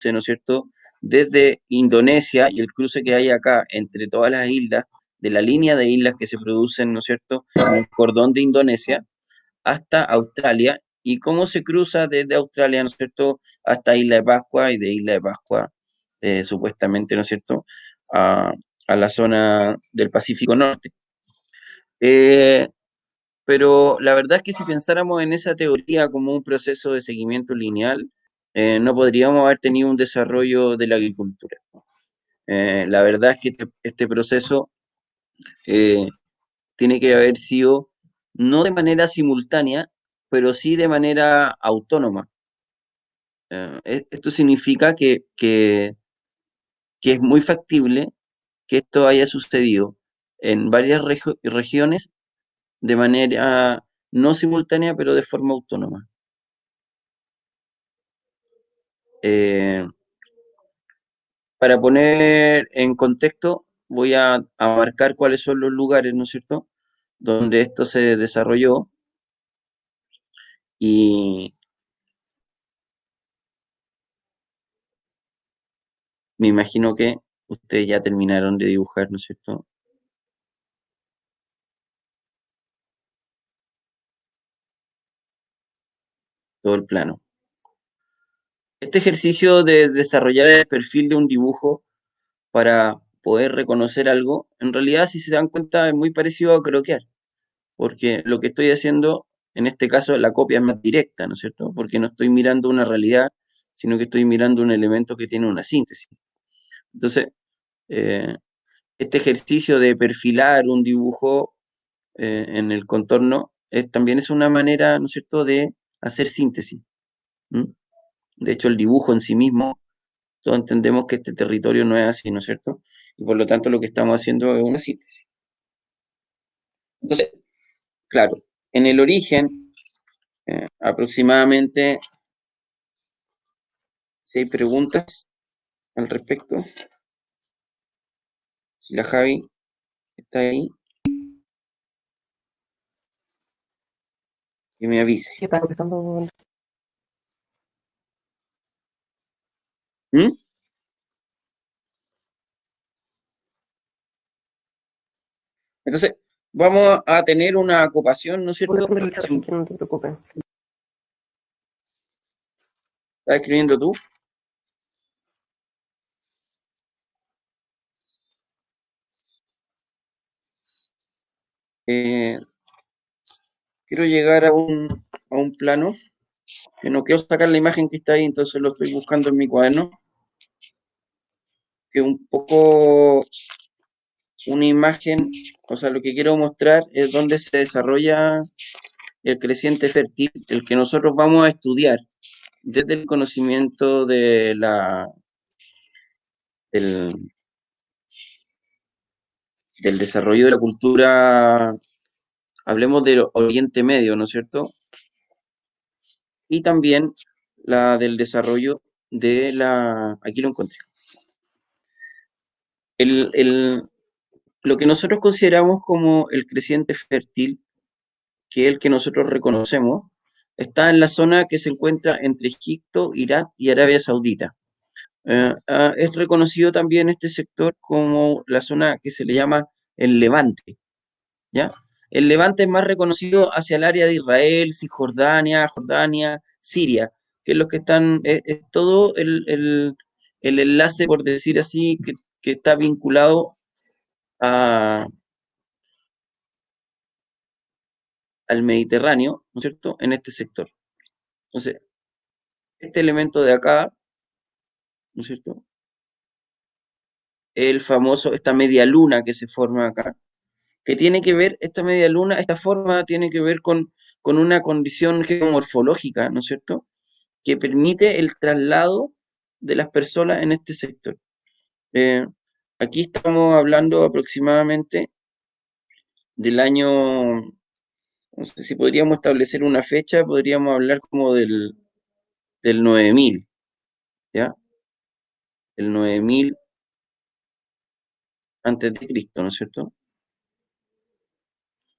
¿no es cierto?, desde Indonesia y el cruce que hay acá entre todas las islas, de la línea de islas que se producen, ¿no es cierto?, en el cordón de Indonesia, hasta Australia, y cómo se cruza desde Australia, ¿no es cierto?, hasta Isla de Pascua, y de Isla de Pascua, supuestamente, ¿no es cierto?, a, a la zona del Pacífico Norte. Eh, pero la verdad es que si pensáramos en esa teoría como un proceso de seguimiento lineal, no podríamos haber tenido un desarrollo de la agricultura. La verdad es que este proceso eh, tiene que haber sido no de manera simultánea, pero sí de manera autónoma. Esto significa que es muy factible que esto haya sucedido en varias regiones de manera no simultánea, pero de forma autónoma. Eh, para poner en contexto, voy a marcar cuáles son los lugares, ¿no es cierto?, donde esto se desarrolló, y me imagino que ustedes ya terminaron de dibujar, ¿no es cierto?, todo el plano. Este ejercicio de desarrollar el perfil de un dibujo para poder reconocer algo, en realidad, si se dan cuenta, es muy parecido a croquear, porque lo que estoy haciendo, en este caso, la copia es más directa, ¿no es cierto?, porque no estoy mirando una realidad, sino que estoy mirando un elemento que tiene una síntesis. Entonces, eh, este ejercicio de perfilar un dibujo en el contorno también es una manera, ¿no es cierto?, de hacer síntesis. ¿Mm? De hecho, el dibujo en sí mismo, todos entendemos que este territorio no es así, ¿no es cierto? Y por lo tanto lo que estamos haciendo es una síntesis. Entonces, claro, en el origen, aproximadamente, si hay preguntas al respecto, si la Javi está ahí, que me avise. Sí, está contestando. ¿Mm? Entonces, vamos a tener una ocupación, ¿no es cierto? Contestando el chat, así que no te preocupes. ¿Estás escribiendo tú? Eh, quiero llegar a un plano, que no quiero sacar la imagen que está ahí, entonces lo estoy buscando en mi cuaderno, que un poco una imagen, o sea, lo que quiero mostrar es dónde se desarrolla el creciente fértil, el que nosotros vamos a estudiar desde el conocimiento del, del desarrollo de la cultura, hablemos del Oriente Medio, ¿no es cierto? Y también la del desarrollo de aquí lo encontré. El, el, lo que nosotros consideramos como el creciente fértil, que es el que nosotros reconocemos, está en la zona que se encuentra entre Egipto, Irak y Arabia Saudita. Es reconocido también este sector como la zona que se le llama el Levante, ¿ya? El Levante es más reconocido hacia el área de Israel, Cisjordania, Jordania, Siria, que es los que están, es todo el enlace, por decir así, que está vinculado a, al Mediterráneo, ¿no es cierto?, en este sector. Entonces, este elemento de acá, ¿no es cierto?, el famoso, esta media luna que se forma acá, que tiene que ver, esta media luna, esta forma tiene que ver con una condición geomorfológica, ¿no es cierto?, que permite el traslado de las personas en este sector. Eh, aquí estamos hablando aproximadamente del año, no sé si podríamos establecer una fecha, podríamos hablar como del 9000, ¿ya? El 9000 antes de Cristo, ¿no es cierto?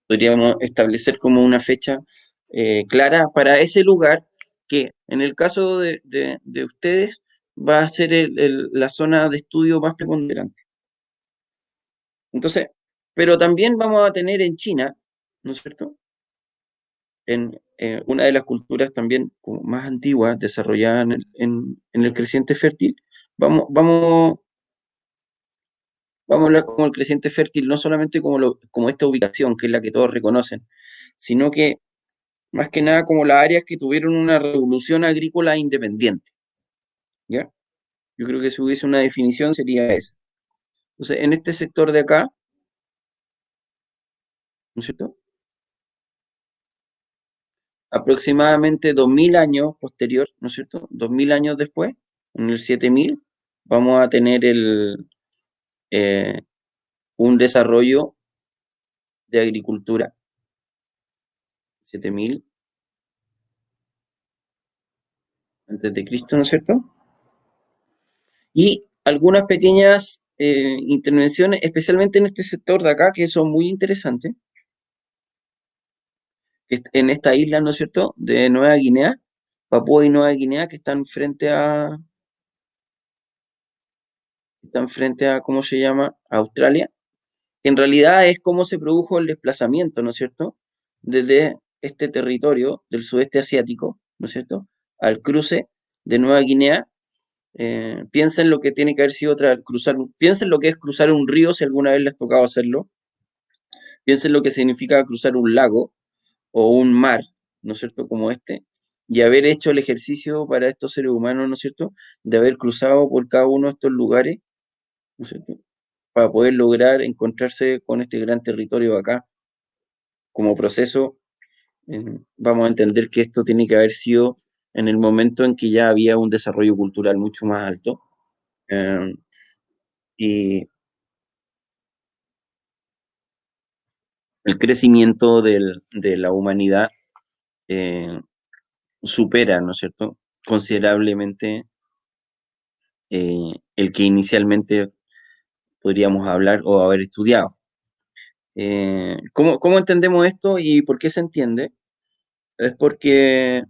Podríamos establecer como una fecha clara para ese lugar que en el caso de ustedes va a ser la zona de estudio más preponderante. Entonces, pero también vamos a tener en China, ¿no es cierto? En una de las culturas también como más antiguas, desarrollada en el creciente fértil, vamos, vamos a hablar como el creciente fértil, no solamente como esta ubicación, que es la que todos reconocen, sino que más que nada como las áreas que tuvieron una revolución agrícola independiente, ¿ya? Yo creo que si hubiese una definición sería esa. Entonces, en este sector de acá, ¿no es cierto? Aproximadamente 2000 años posterior, ¿no es cierto? 2000 años después, en el 7000, vamos a tener eh, un desarrollo de agricultura, 7000 antes de Cristo, ¿no es cierto? Y algunas pequeñas intervenciones, especialmente en este sector de acá, que son muy interesantes, que en esta isla, ¿no es cierto?, de Nueva Guinea, Papúa y Nueva Guinea, que están frente a, ¿cómo se llama?, Australia, que en realidad es cómo se produjo el desplazamiento, ¿no es cierto?, desde este territorio del sudeste asiático, ¿no es cierto?, al cruce de Nueva Guinea. Piensen lo que tiene que haber sido piensen lo que es cruzar un río si alguna vez les ha tocado hacerlo, piensen lo que significa cruzar un lago o un mar, ¿no es cierto?, como este, y haber hecho el ejercicio para estos seres humanos, ¿no es cierto?, de haber cruzado por cada uno de estos lugares, ¿no es cierto?, para poder lograr encontrarse con este gran territorio de acá. Como proceso, vamos a entender que esto tiene que haber sido en el momento en que ya había un desarrollo cultural mucho más alto, eh, y el crecimiento de la humanidad eh, supera, ¿no es cierto?, considerablemente el que inicialmente podríamos hablar o haber estudiado. ¿Cómo entendemos esto y por qué se entiende? Es porque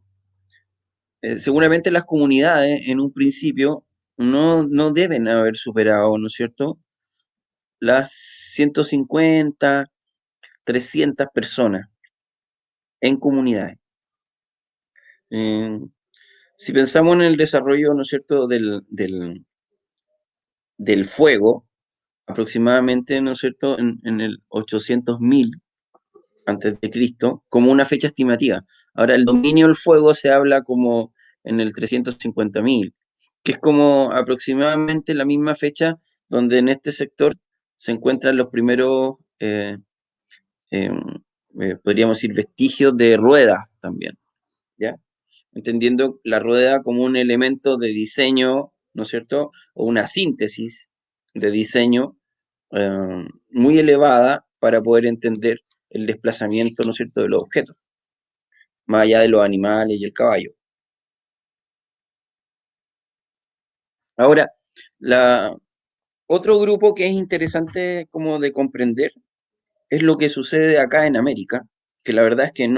seguramente las comunidades en un principio no deben haber superado, ¿no es cierto?, las 150, 300 personas en comunidades. Eh, si pensamos en el desarrollo, ¿no es cierto?, del fuego, aproximadamente, ¿no es cierto?, en el 800.000 antes de Cristo, como una fecha estimativa. Ahora, el dominio del fuego se habla como en el 350.000, que es como aproximadamente la misma fecha donde en este sector se encuentran los primeros, eh, podríamos decir, vestigios de ruedas también, ¿ya? Entendiendo la rueda como un elemento de diseño, ¿no es cierto?, o una síntesis de diseño muy elevada para poder entender el desplazamiento, ¿no es cierto?, de los objetos, más allá de los animales y el caballo. Ahora, otro grupo que es interesante como de comprender es lo que sucede acá en América, que la verdad es que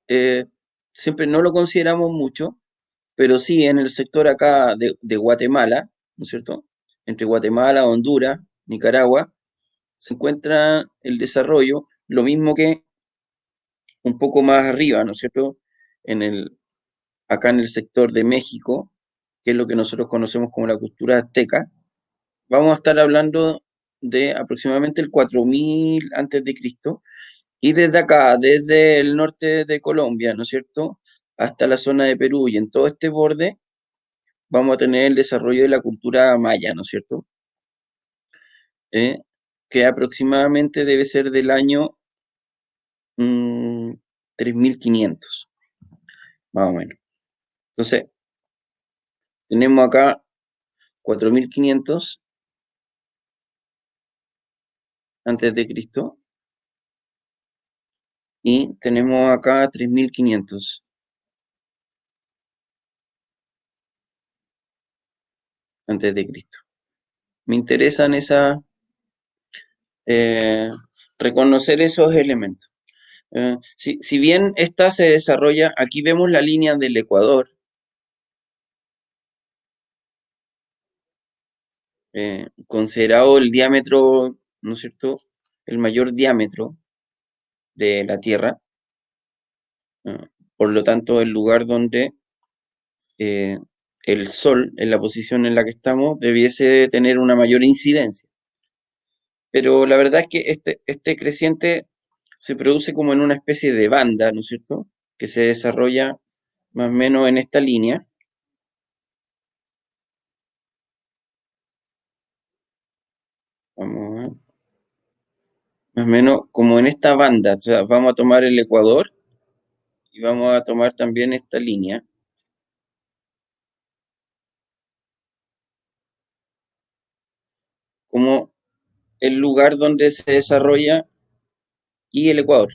eh, siempre no lo consideramos mucho, pero sí en el sector acá de Guatemala, ¿no es cierto? Entre Guatemala, Honduras, Nicaragua, se encuentra el desarrollo, lo mismo que un poco más arriba, ¿no es cierto? En acá en el sector de México, que es lo que nosotros conocemos como la cultura azteca, vamos a estar hablando de aproximadamente el 4000 antes de Cristo, y desde acá, desde el norte de Colombia, ¿no es cierto?, hasta la zona de Perú y en todo este borde, vamos a tener el desarrollo de la cultura maya, ¿no es cierto? Eh, que aproximadamente debe ser del año 3500, más o menos. Entonces, tenemos acá 4500 antes de Cristo y tenemos acá 3500 antes de Cristo. Me interesan eh, reconocer esos elementos. Si bien esta se desarrolla, aquí vemos la línea del Ecuador, considerado el diámetro, ¿no es cierto? El mayor diámetro de la Tierra. eh, por lo tanto, el lugar donde eh, el Sol, en la posición en la que estamos, debiese tener una mayor incidencia. Pero la verdad es que este creciente se produce como en una especie de banda, ¿no es cierto? Que se desarrolla más o menos en esta línea. Vamos a ver, más o menos como en esta banda. O sea, vamos a tomar el ecuador y vamos a tomar también esta línea como el lugar donde se desarrolla y el ecuador,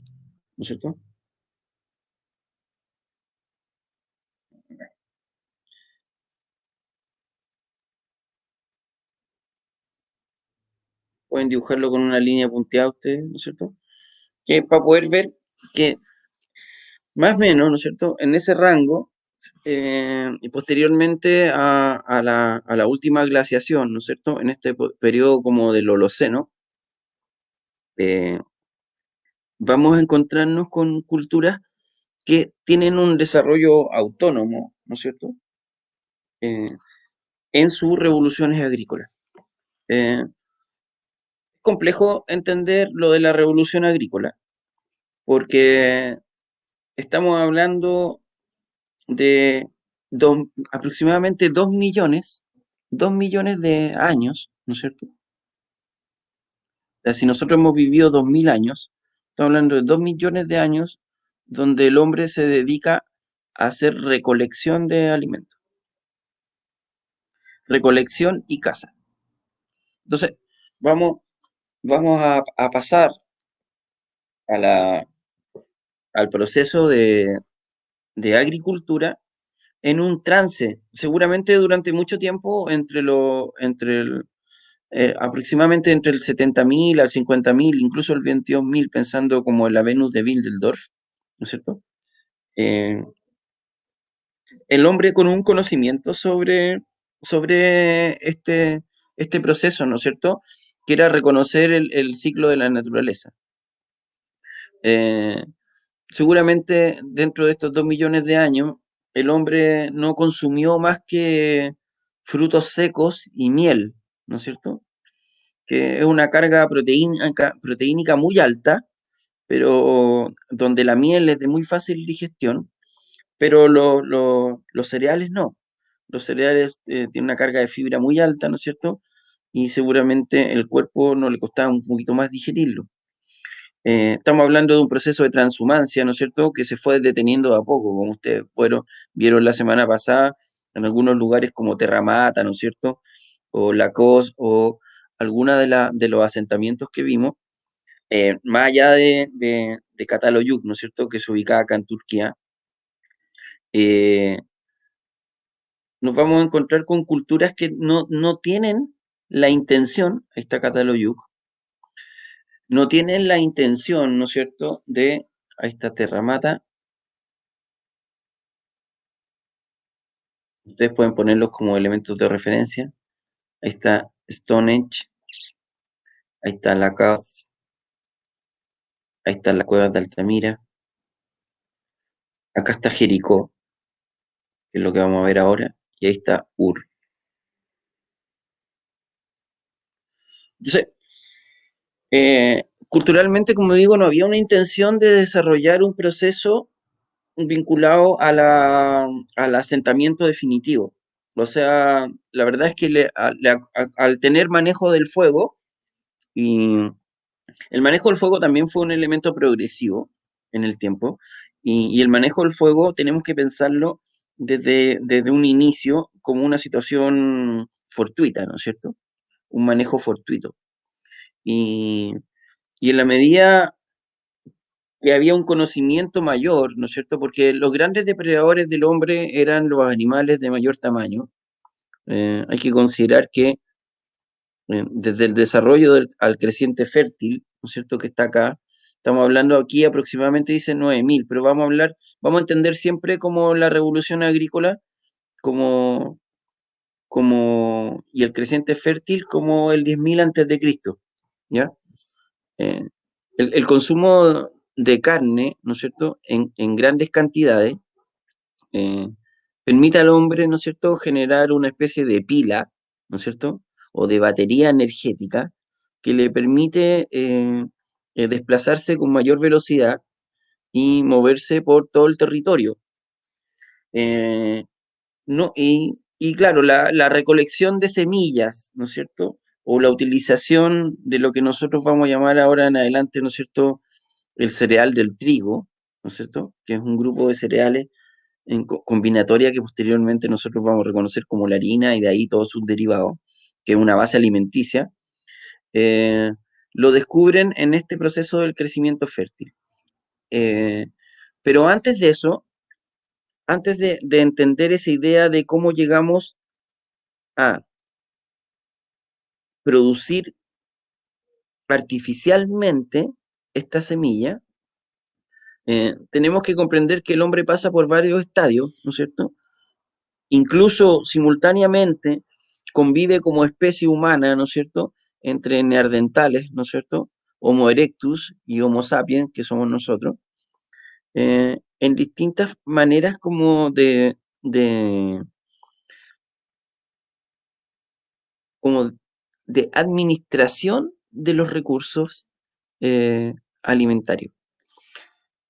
¿no es cierto? Pueden dibujarlo con una línea punteada ustedes, ¿no es cierto? Que para poder ver que más o menos, ¿no es cierto? En ese rango, y posteriormente a la última glaciación, ¿no es cierto? En este periodo como del Holoceno, eh, vamos a encontrarnos con culturas que tienen un desarrollo autónomo, ¿no es cierto? Eh, en sus revoluciones agrícolas. Es complejo entender lo de la revolución agrícola, porque estamos hablando de aproximadamente 2 millones de años, ¿no es cierto? O sea, si nosotros hemos vivido 2000 años, estamos hablando de 2 millones de años donde el hombre se dedica a hacer recolección de alimentos, recolección y caza. Entonces, vamos, vamos a pasar a al proceso de agricultura en un trance, seguramente durante mucho tiempo, aproximadamente entre el 70.000 al 50.000, incluso el 22.000, pensando como en la Venus de Wildeldorf, ¿no es cierto? Eh, el hombre con un conocimiento sobre este proceso, ¿no es cierto? Que era reconocer el ciclo de la naturaleza. Eh, seguramente dentro de estos 2 millones de años, el hombre no consumió más que frutos secos y miel, ¿no es cierto? Que es una carga proteínica muy alta, pero donde la miel es de muy fácil digestión, pero los cereales no. Los cereales tienen una carga de fibra muy alta, ¿no es cierto? Y seguramente el cuerpo no le costaba un poquito más digerirlo. Estamos hablando de un proceso de transhumancia, ¿no es cierto?, que se fue deteniendo de a poco, como ustedes vieron la semana pasada, en algunos lugares como Terramata, ¿no es cierto?, o Lacos, o alguna de los asentamientos que vimos, más allá de Cataloyuk, ¿no es cierto?, que se ubica acá en Turquía, eh, nos vamos a encontrar con culturas que no tienen la intención, ahí está Cataloyuk, no tienen la intención, ¿no es cierto?, ahí está Terramata. Ustedes pueden ponerlos como elementos de referencia. Ahí está Stonehenge, ahí está la Caz, ahí están las cuevas de Altamira, acá está Jericó, que es lo que vamos a ver ahora, y ahí está Ur. Entonces, culturalmente, como digo, no había una intención de desarrollar un proceso vinculado al asentamiento definitivo. O sea, la verdad es que al tener manejo del fuego, y el manejo del fuego también fue un elemento progresivo en el tiempo, y el manejo del fuego tenemos que pensarlo desde un inicio como una situación fortuita, ¿no es cierto? Un manejo fortuito. Y, y en la medida que había un conocimiento mayor, ¿no es cierto? Porque los grandes depredadores del hombre eran los animales de mayor tamaño. Hay que considerar que desde el desarrollo al creciente fértil, ¿no es cierto?, que está acá, estamos hablando aquí aproximadamente, dice 9.000, pero vamos a entender siempre como la revolución agrícola, como y el creciente fértil como el 10.000 antes de Cristo, ¿ya? Eh, el consumo de carne, ¿no es cierto?, en grandes cantidades, eh, permite al hombre, ¿no es cierto?, generar una especie de pila, ¿no es cierto?, o de batería energética que le permite desplazarse con mayor velocidad y moverse por todo el territorio. Eh, no, y claro, la recolección de semillas, ¿no es cierto? O la utilización de lo que nosotros vamos a llamar ahora en adelante, ¿no es cierto? El cereal del trigo, ¿no es cierto? Que es un grupo de cereales en combinatoria que posteriormente nosotros vamos a reconocer como la harina y de ahí todos sus derivados, que es una base alimenticia, eh, lo descubren en este proceso del crecimiento fértil. Eh, pero antes de eso, antes de entender esa idea de cómo llegamos a producir artificialmente esta semilla, tenemos que comprender que el hombre pasa por varios estadios, ¿no es cierto? Incluso simultáneamente convive como especie humana, ¿no es cierto?, entre neandertales, ¿no es cierto?, Homo erectus y Homo sapiens, que somos nosotros, en distintas maneras como como de administración de los recursos alimentarios.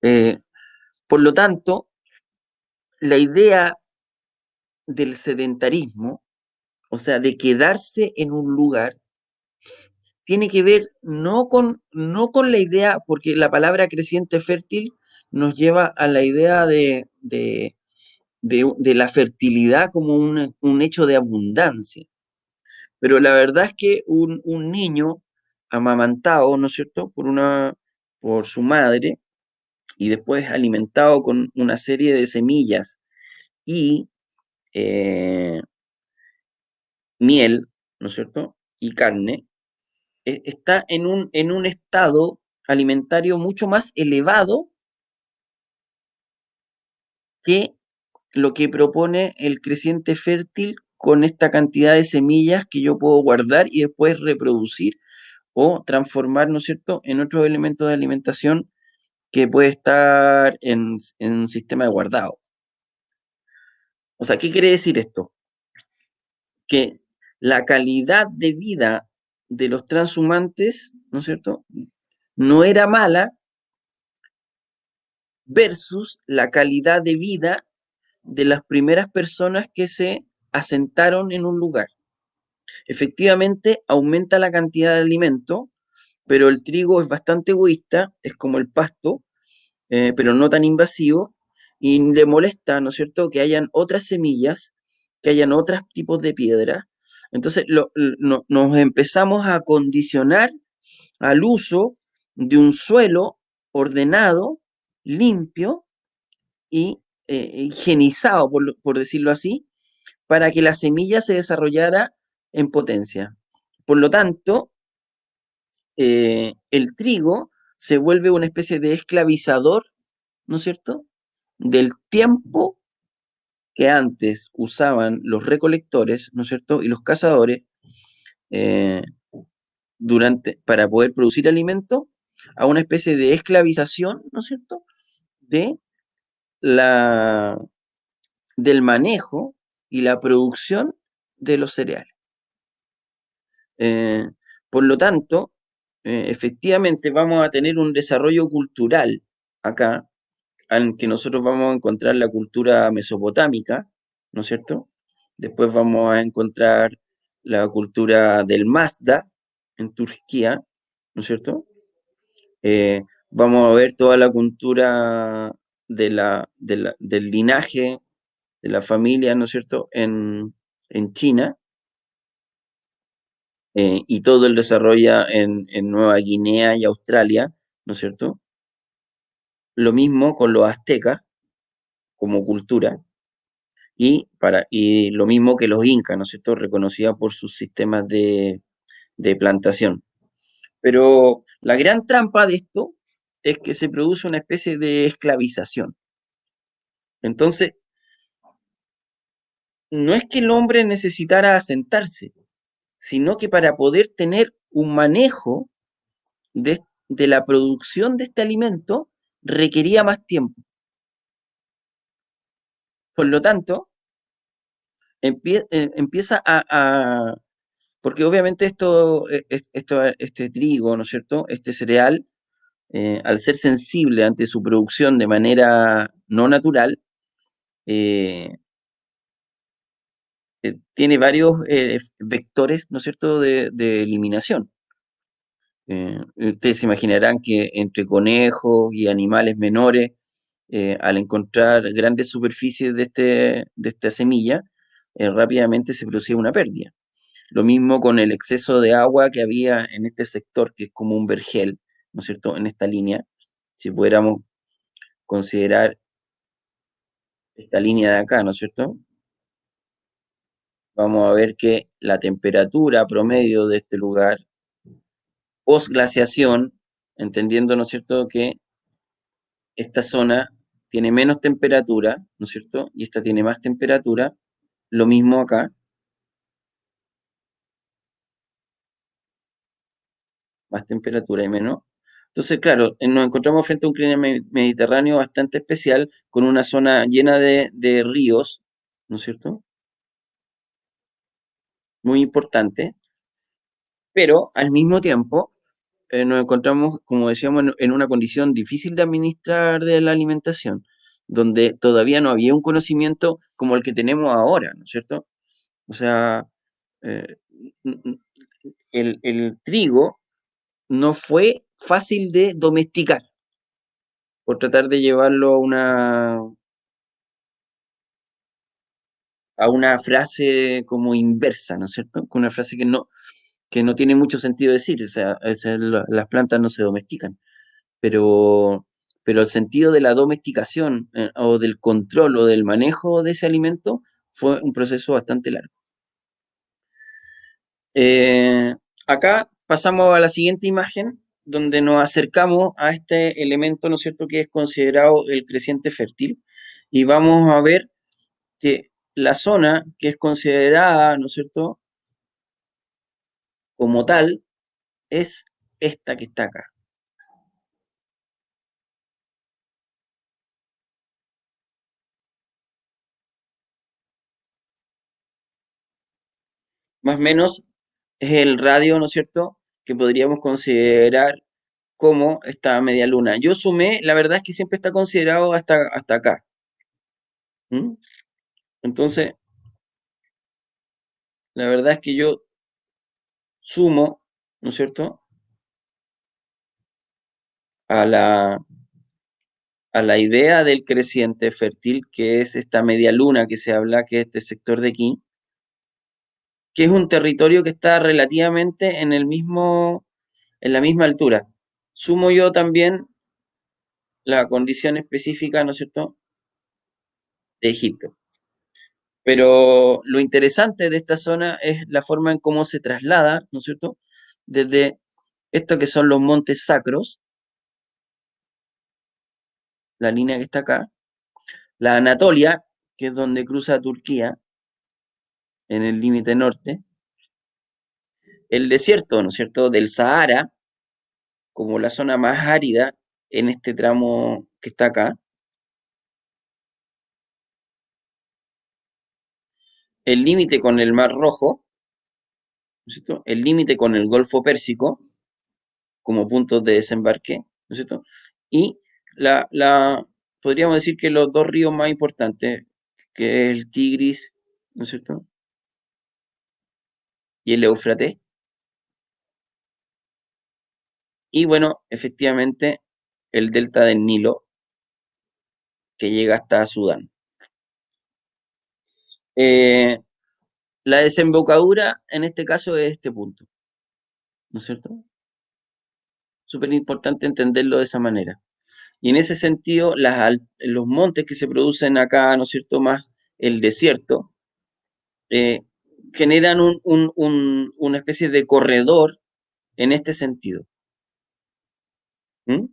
Eh, por lo tanto, la idea del sedentarismo, o sea, de quedarse en un lugar, tiene que ver no con la idea, porque la palabra creciente fértil nos lleva a la idea de la fertilidad como un hecho de abundancia. Pero la verdad es que un niño amamantado, ¿no es cierto?, por su madre y después alimentado con una serie de semillas y eh, miel, ¿no es cierto?, y carne, está en un estado alimentario mucho más elevado que lo que propone el creciente fértil con esta cantidad de semillas que yo puedo guardar y después reproducir o transformar, ¿no es cierto?, en otros elementos de alimentación que puede estar en un sistema de guardado. O sea, ¿qué quiere decir esto? Que la calidad de vida de los transhumantes, ¿no es cierto?, no era mala versus la calidad de vida de las primeras personas que se asentaron en un lugar. Efectivamente, aumenta la cantidad de alimento, pero el trigo es bastante egoísta, es como el pasto, pero no tan invasivo, y le molesta, ¿no es cierto?, que hayan otras semillas, que hayan otros tipos de piedra. Entonces nos empezamos a condicionar al uso de un suelo ordenado, limpio y higienizado, por decirlo así, para que la semilla se desarrollara en potencia. Por lo tanto, el trigo se vuelve una especie de esclavizador, ¿no es cierto?, del tiempo que antes usaban los recolectores, ¿no es cierto?, y los cazadores eh, para poder producir alimento, a una especie de esclavización, ¿no es cierto?, de la, del manejo y la producción de los cereales. Eh, por lo tanto, efectivamente vamos a tener un desarrollo cultural acá, en que nosotros vamos a encontrar la cultura mesopotámica, ¿no es cierto? Después vamos a encontrar la cultura del Mazda en Turquía, ¿no es cierto? Eh, Vamos a ver toda la cultura del linaje, de la familia, ¿no es cierto?, en China, y todo el desarrollo en Nueva Guinea y Australia, ¿no es cierto? Lo mismo con los aztecas como cultura, y lo mismo que los incas, ¿no es cierto?, reconocida por sus sistemas de plantación. Pero la gran trampa de esto es que se produce una especie de esclavización. Entonces, no es que el hombre necesitara asentarse, sino que para poder tener un manejo de la producción de este alimento requería más tiempo. Por lo tanto, empieza porque obviamente este trigo, ¿no es cierto? Este cereal, al ser sensible ante su producción de manera no natural, eh, tiene varios vectores, ¿no es cierto?, de eliminación. Ustedes se imaginarán que entre conejos y animales menores, al encontrar grandes superficies de esta semilla, rápidamente se producía una pérdida. Lo mismo con el exceso de agua que había en este sector, que es como un vergel, ¿no es cierto?, en esta línea. Si pudiéramos considerar esta línea de acá, ¿no es cierto?, vamos a ver que la temperatura promedio de este lugar, post-glaciación, entendiendo, ¿no es cierto?, que esta zona tiene menos temperatura, ¿no es cierto?, y esta tiene más temperatura, lo mismo acá, más temperatura y menos. Entonces, claro, nos encontramos frente a un clima mediterráneo bastante especial, con una zona llena de ríos, ¿no es cierto?, muy importante, pero al mismo tiempo nos encontramos, como decíamos, en una condición difícil de administrar de la alimentación, donde todavía no había un conocimiento como el que tenemos ahora, ¿no es cierto? O sea, eh, el trigo no fue fácil de domesticar, por tratar de llevarlo a una frase como inversa, ¿no es cierto? Con una frase que no tiene mucho sentido decir, o sea, las plantas no se domestican, pero, pero el sentido de la domesticación o del control o del manejo de ese alimento fue un proceso bastante largo. Eh, Acá pasamos a la siguiente imagen, donde nos acercamos a este elemento, ¿no es cierto?, que es considerado el creciente fértil, y vamos a ver que la zona que es considerada, ¿no es cierto?, como tal, es esta que está acá. Más o menos es el radio, ¿no es cierto?, que podríamos considerar como esta media luna. Yo sumé, la verdad es que siempre está considerado hasta acá. ¿Mm? Entonces, la verdad es que yo sumo, ¿no es cierto?, a a la idea del creciente fértil, que es esta media luna que se habla, que es este sector de aquí, que es un territorio que está relativamente en la misma altura. Sumo yo también la condición específica, ¿no es cierto?, de Egipto. Pero lo interesante de esta zona es la forma en cómo se traslada, ¿no es cierto?, desde esto que son los montes sacros, la línea que está acá, la Anatolia, que es donde cruza Turquía, en el límite norte, el desierto, ¿no es cierto?, del Sahara, como la zona más árida en este tramo que está acá, el límite con el Mar Rojo, ¿no es cierto?, el límite con el Golfo Pérsico, como puntos de desembarque, ¿no es cierto?, y podríamos decir que los dos ríos más importantes, que es el Tigris, ¿no es cierto?, y el Éufrates, y bueno, efectivamente, el delta del Nilo, que llega hasta Sudán. Eh, la desembocadura, en este caso, es este punto, ¿no es cierto? Súper importante entenderlo de esa manera. Y en ese sentido, los montes que se producen acá, ¿no es cierto?, más el desierto, eh, generan una especie de corredor en este sentido. ¿Mm?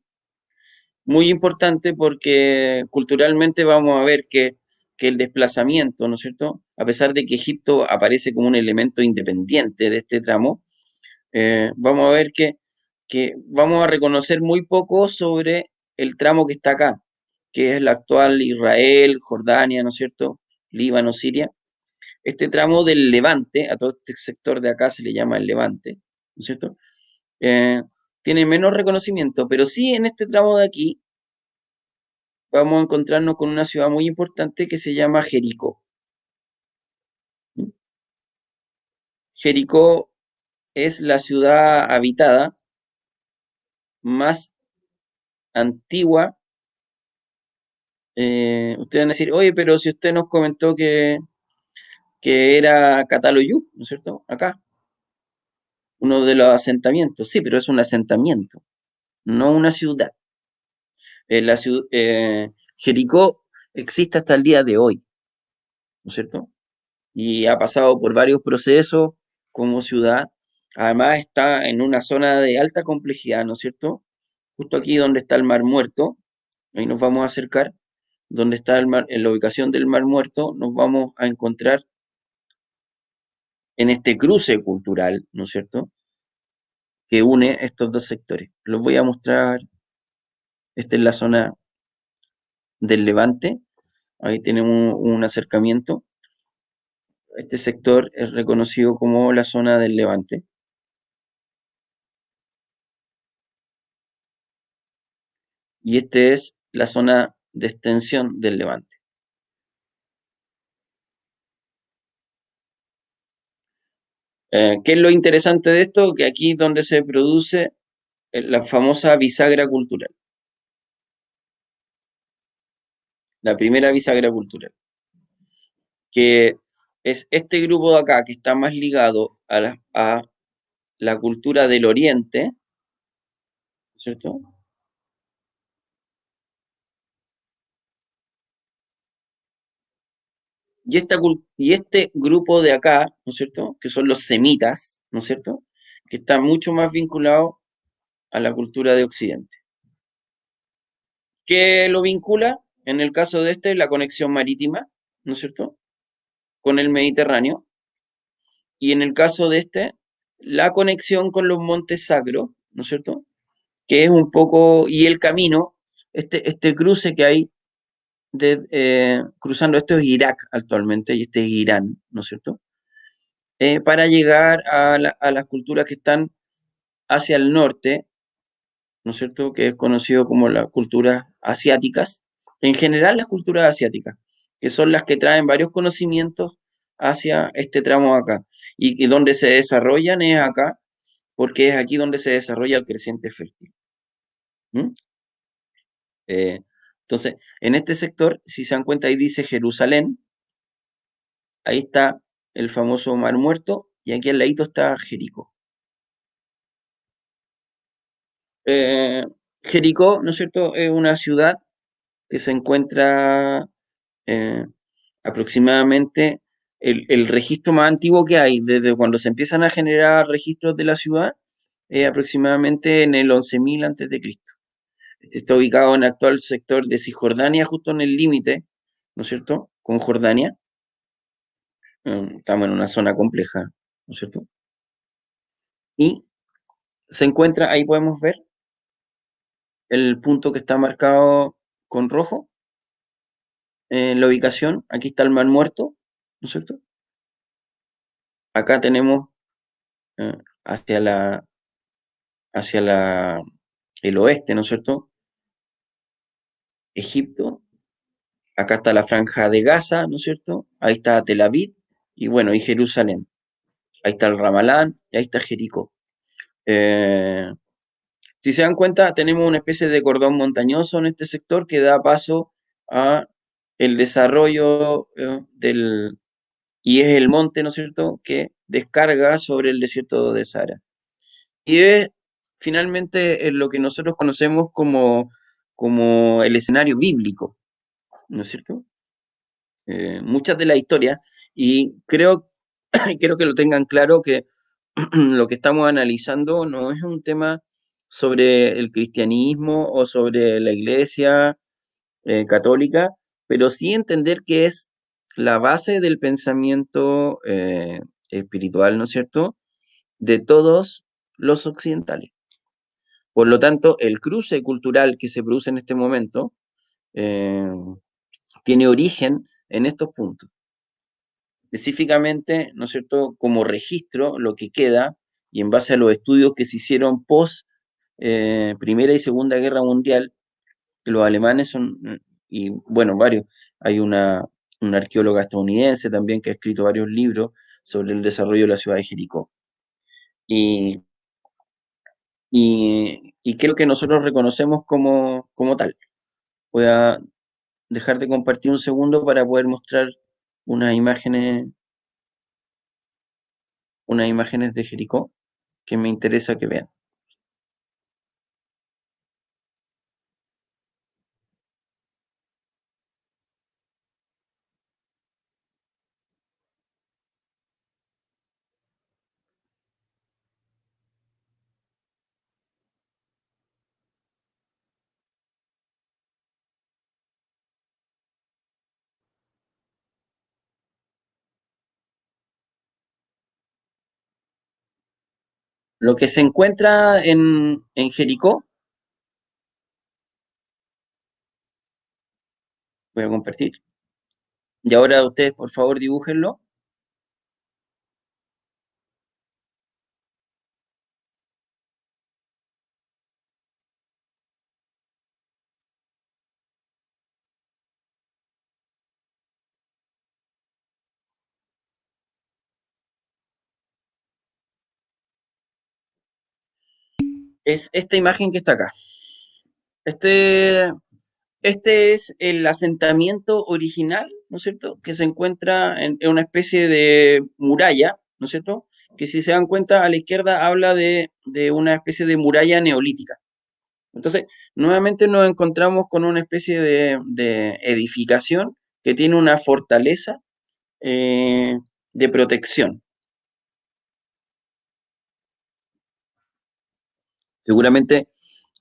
Muy importante porque culturalmente vamos a ver que el desplazamiento, ¿no es cierto?, a pesar de que Egipto aparece como un elemento independiente de este tramo, vamos a ver que vamos a reconocer muy poco sobre el tramo que está acá, que es la actual Israel, Jordania, ¿no es cierto? Líbano, Siria. Este tramo del Levante, a todo este sector de acá se le llama el Levante, ¿no es cierto? Eh, Tiene menos reconocimiento, pero sí en este tramo de aquí vamos a encontrarnos con una ciudad muy importante que se llama Jericó. Jericó es la ciudad habitada más antigua. Ustedes van a decir, oye, pero si usted nos comentó que era Cataluyú, ¿no es cierto? Acá, uno de los asentamientos. Sí, pero es un asentamiento, no una ciudad. Jericó existe hasta el día de hoy, ¿no es cierto? Y ha pasado por varios procesos como ciudad. Además está en una zona de alta complejidad, ¿no es cierto? Justo aquí donde está el Mar Muerto, ahí nos vamos a acercar, donde está el mar, en la ubicación del Mar Muerto, nos vamos a encontrar en este cruce cultural, ¿no es cierto?, que une estos dos sectores. Los voy a mostrar, esta es la zona del Levante, ahí tenemos un acercamiento. Este sector es reconocido como la zona del Levante. Y esta es la zona de extensión del Levante. ¿Qué es lo interesante de esto? Que aquí es donde se produce la famosa bisagra cultural, la primera bisagra cultural, que es este grupo de acá que está más ligado a la cultura del Oriente, ¿cierto? Y este grupo de acá, ¿no es cierto?, que son los semitas, ¿no es cierto?, que está mucho más vinculado a la cultura de Occidente. ¿Qué lo vincula? En el caso de este, la conexión marítima, ¿no es cierto?, con el Mediterráneo. Y en el caso de este, la conexión con los montes sacros, ¿no es cierto?, que es un poco, y el camino, este cruce que hay cruzando, esto es Irak actualmente, y este es Irán, ¿no es cierto?, para llegar a las culturas que están hacia el norte, ¿no es cierto?, que es conocido como las culturas asiáticas, en general las culturas asiáticas, que son las que traen varios conocimientos hacia este tramo acá, y donde se desarrollan es acá, porque es aquí donde se desarrolla el creciente fértil. ¿Mm? Eh, entonces, en este sector, si se dan cuenta, ahí dice Jerusalén, ahí está el famoso Mar Muerto, y aquí al ladito está Jericó. Eh, Jericó, ¿no es cierto?, es una ciudad que se encuentra eh, aproximadamente el registro más antiguo que hay, desde cuando se empiezan a generar registros de la ciudad, aproximadamente en el 11.000 antes de Cristo. Este está ubicado en el actual sector de Cisjordania, justo en el límite, ¿no es cierto?, con Jordania. Estamos en una zona compleja, ¿no es cierto? Y se encuentra, ahí podemos ver el punto que está marcado con rojo, la ubicación, aquí está el Mar Muerto, ¿no es cierto? Acá tenemos eh, hacia el oeste, ¿no es cierto?, Egipto, acá está la franja de Gaza, ¿no es cierto?, ahí está Tel Aviv, y bueno, y Jerusalén, ahí está el Ramalán, y ahí está Jericó. Eh, si se dan cuenta, tenemos una especie de cordón montañoso en este sector que da paso a el desarrollo y es el monte, ¿no es cierto?, que descarga sobre el desierto de Sahara. Y es finalmente lo que nosotros conocemos como el escenario bíblico, ¿no es cierto? Muchas de las historias, y creo, quiero que lo tengan claro, que lo que estamos analizando no es un tema sobre el cristianismo o sobre la iglesia católica, pero sí entender que es la base del pensamiento espiritual, ¿no es cierto?, de todos los occidentales. Por lo tanto, el cruce cultural que se produce en este momento eh, tiene origen en estos puntos. Específicamente, ¿no es cierto?, como registro, lo que queda, y en base a los estudios que se hicieron post Primera y Segunda Guerra Mundial, que los alemanes son, y bueno, varios, hay una arqueóloga estadounidense también que ha escrito varios libros sobre el desarrollo de la ciudad de Jericó. Y, y creo que nosotros reconocemos como tal. Voy a dejar de compartir un segundo para poder mostrar unas imágenes, unas imágenes de Jericó que me interesa que vean. Lo que se encuentra en Jericó, voy a compartir. Y ahora ustedes, por favor, dibújenlo. Es esta imagen que está acá. Este, este es el asentamiento original, ¿no es cierto?, que se encuentra en una especie de muralla, ¿no es cierto?, que si se dan cuenta a la izquierda habla de una especie de muralla neolítica. Entonces, nuevamente nos encontramos con una especie de edificación que tiene una fortaleza eh, de protección. Seguramente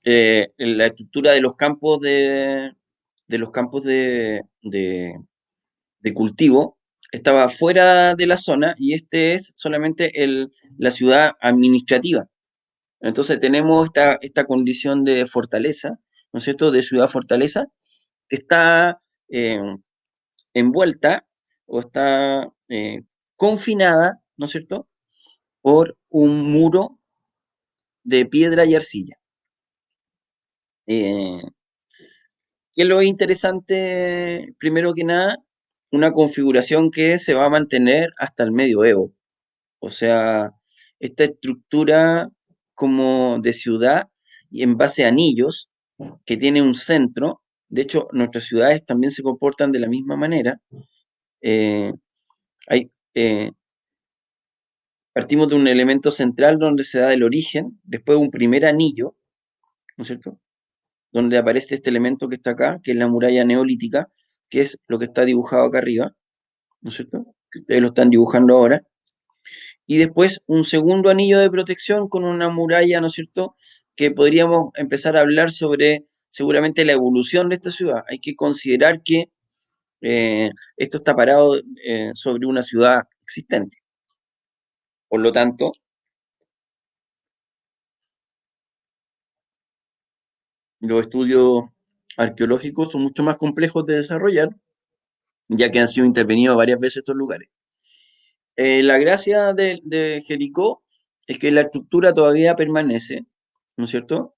la estructura de los campos de los campos de cultivo estaba fuera de la zona y este es solamente la ciudad administrativa. Entonces tenemos esta condición de fortaleza, ¿no es cierto?, de ciudad fortaleza, que está eh, envuelta o está confinada, ¿no es cierto?, por un muro de piedra y arcilla. Eh, ¿Qué es lo interesante? Primero que nada, una configuración que se va a mantener hasta el medioevo. O sea, esta estructura como de ciudad y en base a anillos, que tiene un centro. De hecho, nuestras ciudades también se comportan de la misma manera. Eh, hay, partimos de un elemento central donde se da el origen, después un primer anillo, ¿no es cierto?, donde aparece este elemento que está acá, que es la muralla neolítica, que es lo que está dibujado acá arriba, ¿no es cierto?, que ustedes lo están dibujando ahora. Y después un segundo anillo de protección con una muralla, ¿no es cierto?, que podríamos empezar a hablar sobre seguramente la evolución de esta ciudad. Hay que considerar que esto está parado sobre una ciudad existente. Por lo tanto, los estudios arqueológicos son mucho más complejos de desarrollar, ya que han sido intervenidos varias veces estos lugares. La gracia de Jericó es que la estructura todavía permanece, ¿no es cierto?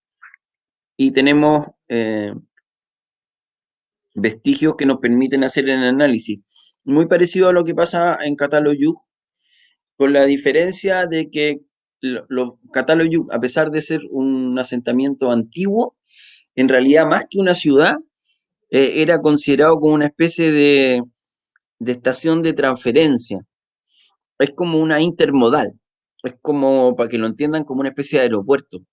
Y tenemos vestigios que nos permiten hacer el análisis. Muy parecido a lo que pasa en Cataloyug, con la diferencia de que Cataloyug, a pesar de ser un asentamiento antiguo, en realidad más que una ciudad, era considerado como una especie de estación de transferencia. Es como una intermodal. Es como, para que lo entiendan, como una especie de aeropuerto,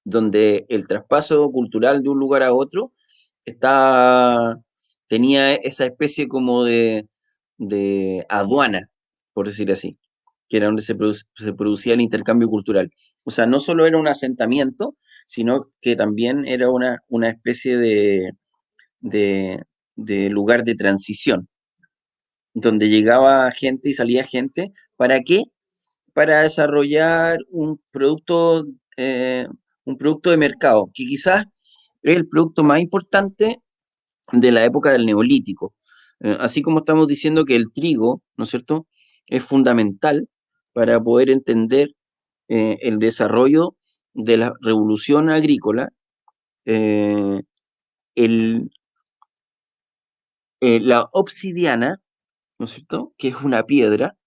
donde el traspaso cultural de un lugar a otro está, tenía esa especie como de aduana, por decir así, que era donde se producía el intercambio cultural. O sea, no solo era un asentamiento, sino que también era una especie de, de lugar de transición. donde llegaba gente y salía gente. ¿Para qué? Para desarrollar un producto de mercado, que quizás es el producto más importante de la época del Neolítico. Así como estamos diciendo que el trigo, ¿no es cierto?, es fundamental para poder entender el desarrollo de la revolución agrícola. eh, el, la obsidiana, ¿no es cierto?, que es una piedra,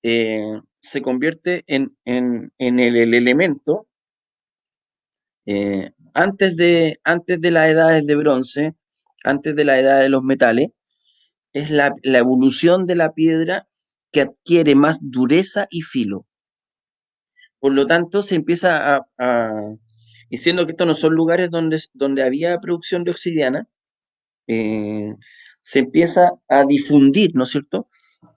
se convierte en el elemento antes de las edades de bronce, antes de la edad de los metales. Es la evolución de la piedra que adquiere más dureza y filo. Por lo tanto, se empieza diciendo que estos no son lugares donde había producción de obsidiana, eh, se empieza a difundir, ¿no es cierto?,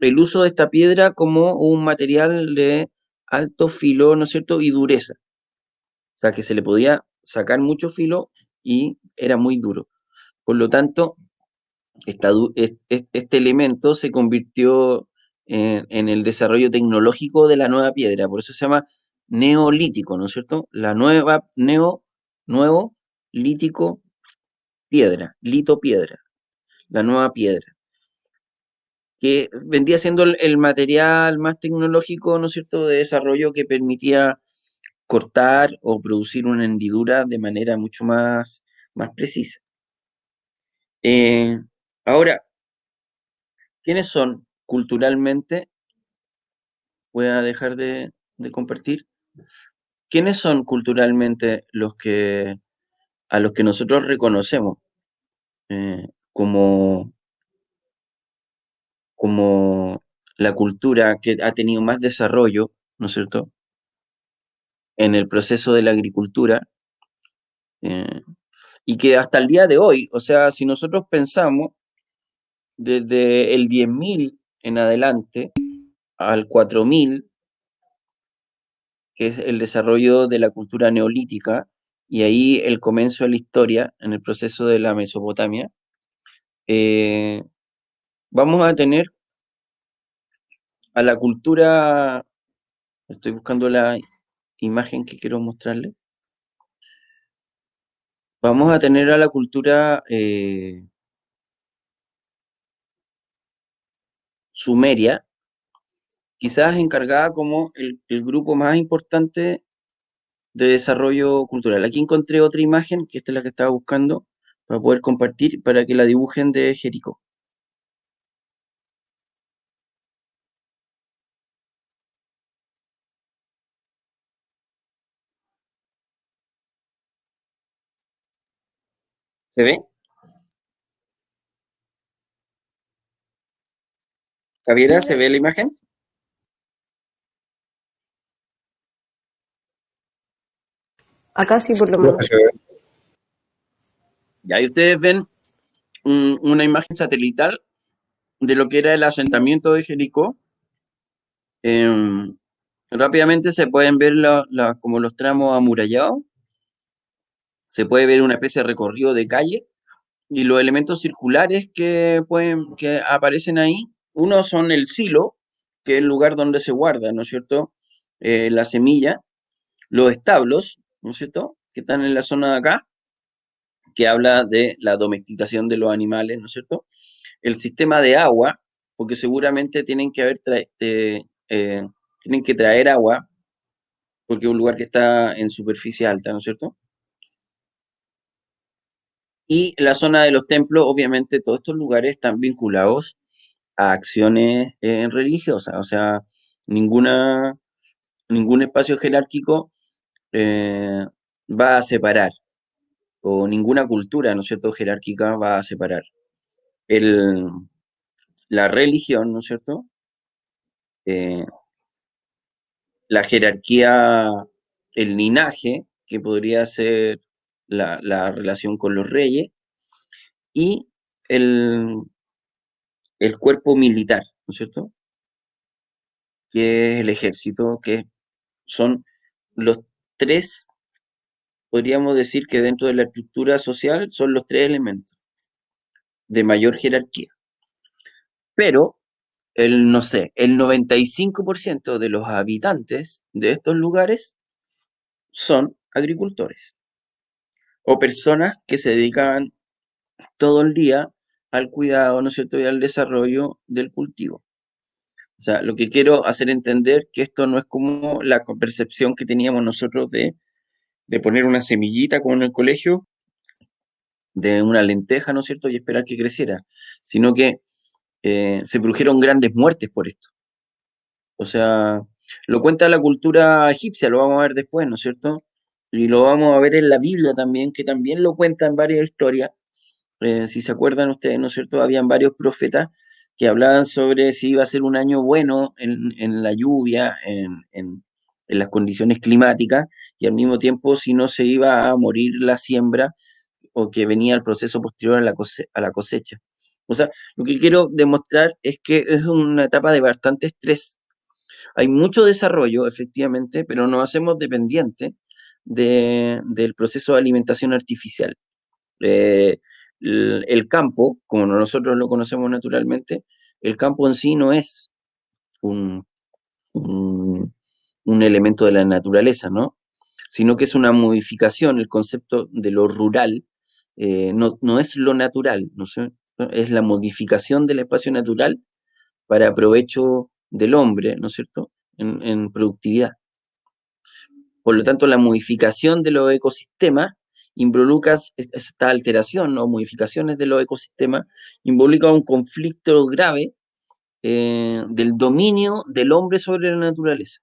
el uso de esta piedra como un material de alto filo, ¿no es cierto?, y dureza. O sea, que se le podía sacar mucho filo y era muy duro. Por lo tanto, este elemento se convirtió en el desarrollo tecnológico de la nueva piedra, por eso se llama neolítico, ¿no es cierto? La nueva, nuevo, lítico, piedra, lito piedra, la nueva piedra, que vendría siendo el material más tecnológico, ¿no es cierto?, de desarrollo que permitía cortar o producir una hendidura de manera mucho más precisa. Eh, Ahora, ¿quiénes son culturalmente? Voy a dejar de compartir. ¿Quiénes son culturalmente a los que nosotros reconocemos como, como la cultura que ha tenido más desarrollo, ¿no es cierto?, en el proceso de la agricultura, eh, y que hasta el día de hoy, o sea, si nosotros pensamos desde el 10.000 en adelante al 4.000, que es el desarrollo de la cultura neolítica, y ahí el comienzo de la historia en el proceso de la Mesopotamia, eh, vamos a tener a la cultura, estoy buscando la imagen que quiero mostrarle, vamos a tener a la cultura sumeria, quizás encargada como el grupo más importante de desarrollo cultural. Aquí encontré otra imagen, que esta es la que estaba buscando, para poder compartir, para que la dibujen de Jericó. ¿Se ve? Javiera, ¿se ve la imagen? Acá sí, por lo Lo que menos. se ve. Y ahí ustedes ven una imagen satelital de lo que era el asentamiento de Jericó. Em, Rápidamente se pueden ver como los tramos amurallados, se puede ver una especie de recorrido de calle y los elementos circulares que aparecen ahí. Uno son el silo, que es el lugar donde se guarda, ¿no es cierto?, la semilla, los establos, ¿no es cierto?, que están en la zona de acá, que habla de la domesticación de los animales, ¿no es cierto?, el sistema de agua, porque seguramente tienen que traer agua, porque es un lugar que está en superficie alta, ¿no es cierto? Y la zona de los templos, obviamente todos estos lugares están vinculados a acciones religiosas, o sea, ninguna, ningún espacio jerárquico eh, va a separar, o ninguna cultura, ¿no es cierto?, jerárquica va a separar. El, la religión, ¿no es cierto?, eh, la jerarquía, el linaje, que podría ser la relación con los reyes, y el, el cuerpo militar, ¿no es cierto?, que es el ejército, que son los tres, podríamos decir que dentro de la estructura social son los tres elementos de mayor jerarquía. Pero no sé, el 95% de los habitantes de estos lugares son agricultores o personas que se dedican todo el día al cuidado, ¿no es cierto?, y al desarrollo del cultivo. O sea, lo que quiero hacer entender que esto no es como la percepción que teníamos nosotros de poner una semillita como en el colegio, de una lenteja, ¿no es cierto?, y esperar que creciera, sino que se produjeron grandes muertes por esto. O sea, lo cuenta la cultura egipcia, lo vamos a ver después, ¿no es cierto? Y lo vamos a ver en la Biblia también, que también lo cuenta en varias historias. Si se acuerdan ustedes, ¿no es cierto? Habían varios profetas que hablaban sobre si iba a ser un año bueno en la lluvia, en las condiciones climáticas, y al mismo tiempo si no se iba a morir la siembra o que venía el proceso posterior a a la cosecha. O sea, lo que quiero demostrar es que es una etapa de bastante estrés. Hay mucho desarrollo, efectivamente, pero nos hacemos dependientes del proceso de alimentación artificial. Eh, el campo, como nosotros lo conocemos naturalmente, el campo en sí no es un, un elemento de la naturaleza, ¿no? Sino que es una modificación, el concepto de lo rural, no es lo natural, ¿no sé? Es la modificación del espacio natural para provecho del hombre, ¿no es cierto?, en productividad. Por lo tanto, la modificación de los ecosistemas involucra esta alteración o modificaciones de los ecosistemas, involucra un conflicto grave del dominio del hombre sobre la naturaleza,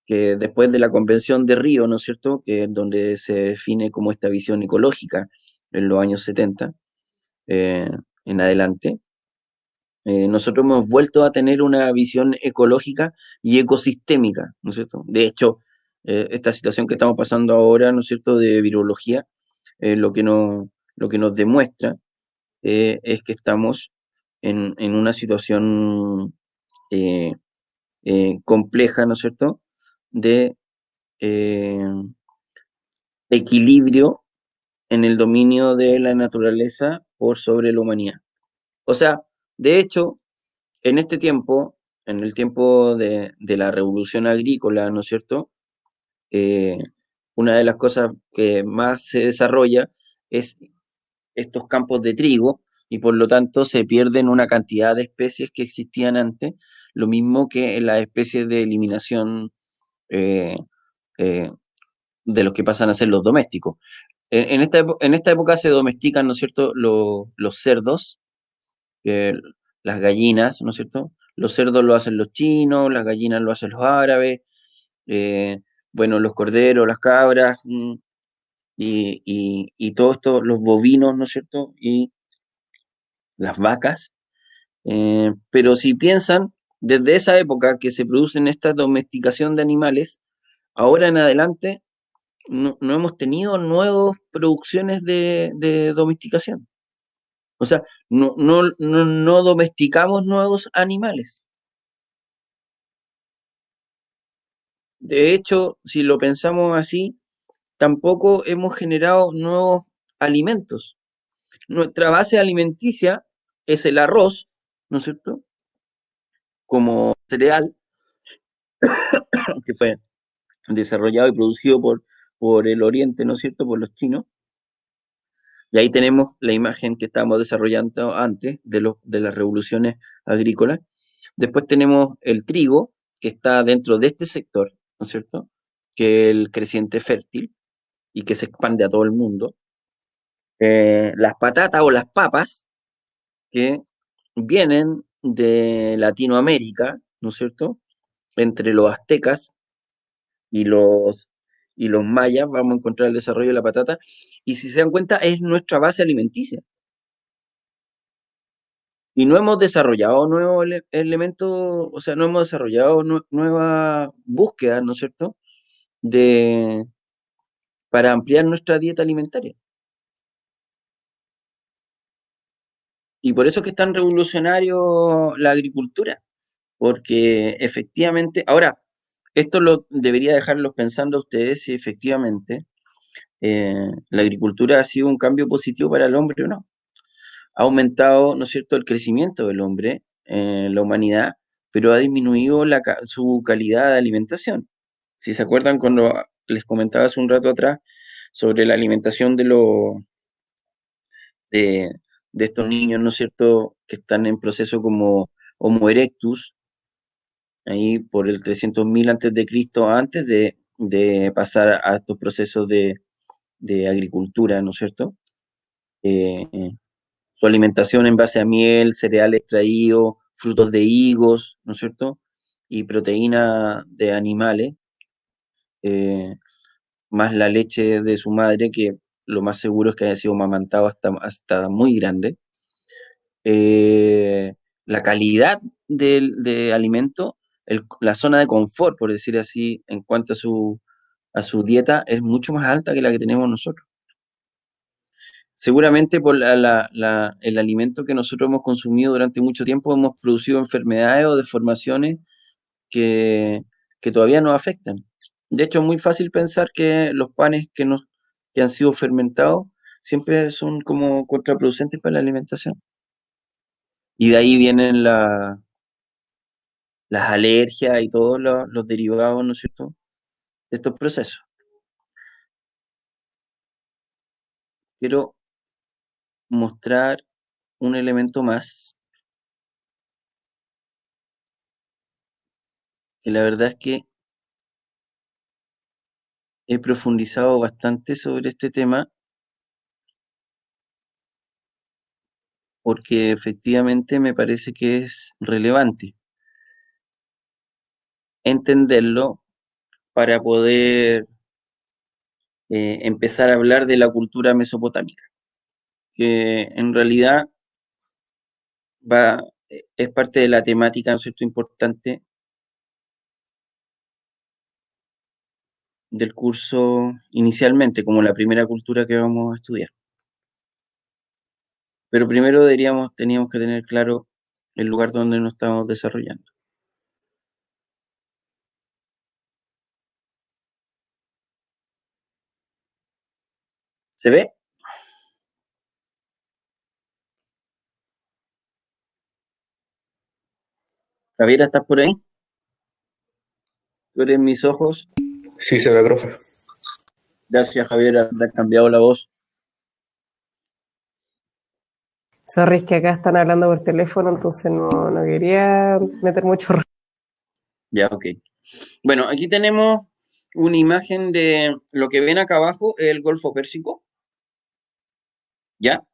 que después de la Convención de Río, ¿no es cierto?, que es donde se define como esta visión ecológica en los años 70 eh, en adelante, nosotros hemos vuelto a tener una visión ecológica y ecosistémica, ¿no es cierto? De hecho, esta situación que estamos pasando ahora, ¿no es cierto?, de virología, lo que nos demuestra es que estamos en una situación eh, compleja, ¿no es cierto?, de eh, equilibrio en el dominio de la naturaleza por sobre la humanidad. O sea, de hecho, en este tiempo, en el tiempo de la revolución agrícola, ¿no es cierto? Eh, una de las cosas que más se desarrolla es estos campos de trigo y por lo tanto se pierden una cantidad de especies que existían antes, lo mismo que en las especies de eliminación eh, eh, de los que pasan a ser los domésticos. En esta época se domestican, ¿no es cierto?, los cerdos, eh, las gallinas, ¿no es cierto? Los cerdos lo hacen los chinos, las gallinas lo hacen los árabes, eh, bueno, los corderos, las cabras, y todo esto, los bovinos, ¿no es cierto? Y las vacas. Pero si piensan, desde esa época que se producen esta domesticación de animales, ahora en adelante no hemos tenido nuevas producciones de domesticación. O sea, no domesticamos nuevos animales. De hecho, si lo pensamos así, tampoco hemos generado nuevos alimentos. Nuestra base alimenticia es el arroz, ¿no es cierto? Como cereal que fue desarrollado y producido por el Oriente, ¿no es cierto? Por los chinos. Y ahí tenemos la imagen que estábamos desarrollando antes de las revoluciones agrícolas. Después tenemos el trigo, que está dentro de este sector, ¿no es cierto? Que es el creciente fértil y que se expande a todo el mundo. Las patatas o las papas, que vienen de Latinoamérica, ¿no es cierto? Entre los aztecas y y los mayas vamos a encontrar el desarrollo de la patata. Y si se dan cuenta, es nuestra base alimenticia. Y no hemos desarrollado nuevos elementos, o sea, no hemos desarrollado nuevas búsquedas, ¿no es cierto?, de, para ampliar nuestra dieta alimentaria. Y por eso es que es tan revolucionario la agricultura, porque efectivamente, ahora, esto lo debería dejarlos pensando a ustedes si efectivamente la agricultura ha sido un cambio positivo para el hombre o no. Ha aumentado, ¿no es cierto?, el crecimiento del hombre, la humanidad, pero ha disminuido su calidad de alimentación. Si se acuerdan cuando les comentaba hace un rato atrás sobre la alimentación de, de estos niños, ¿no es cierto?, que están en proceso como Homo erectus, ahí por el 300.000 antes de Cristo, antes de pasar a estos procesos de agricultura, ¿no es cierto? Eh, Su alimentación en base a miel, cereal extraído, frutos de higos, ¿no es cierto? Y proteína de animales, eh, más la leche de su madre, que lo más seguro es que haya sido amamantado hasta muy grande. La calidad de alimento, la zona de confort, por decir así, en cuanto a su dieta, es mucho más alta que la que tenemos nosotros. Seguramente por el alimento que nosotros hemos consumido durante mucho tiempo hemos producido enfermedades o deformaciones que, que todavía nos afectan. De hecho, es muy fácil pensar que los panes que han sido fermentados siempre son como contraproducentes para la alimentación. Y de ahí vienen las alergias y todos los derivados, ¿no es cierto?, de estos procesos. Quiero mostrar un elemento más, que la verdad es que he profundizado bastante sobre este tema porque efectivamente me parece que es relevante entenderlo para poder empezar a hablar de la cultura mesopotámica, que en realidad es parte de la temática, ¿no es cierto?, importante del curso inicialmente, como la primera cultura que vamos a estudiar. Pero primero teníamos que tener claro el lugar donde nos estamos desarrollando. ¿Se ve? Javiera, ¿estás por ahí? ¿Tú eres mis ojos? Sí, se ve, profe. Gracias, Javiera, te ha cambiado la voz. Sorry, es que acá están hablando por teléfono, entonces no quería meter mucho ruido. Ya, ok. Bueno, aquí tenemos una imagen de lo que ven acá abajo, el Golfo Pérsico, ¿ya?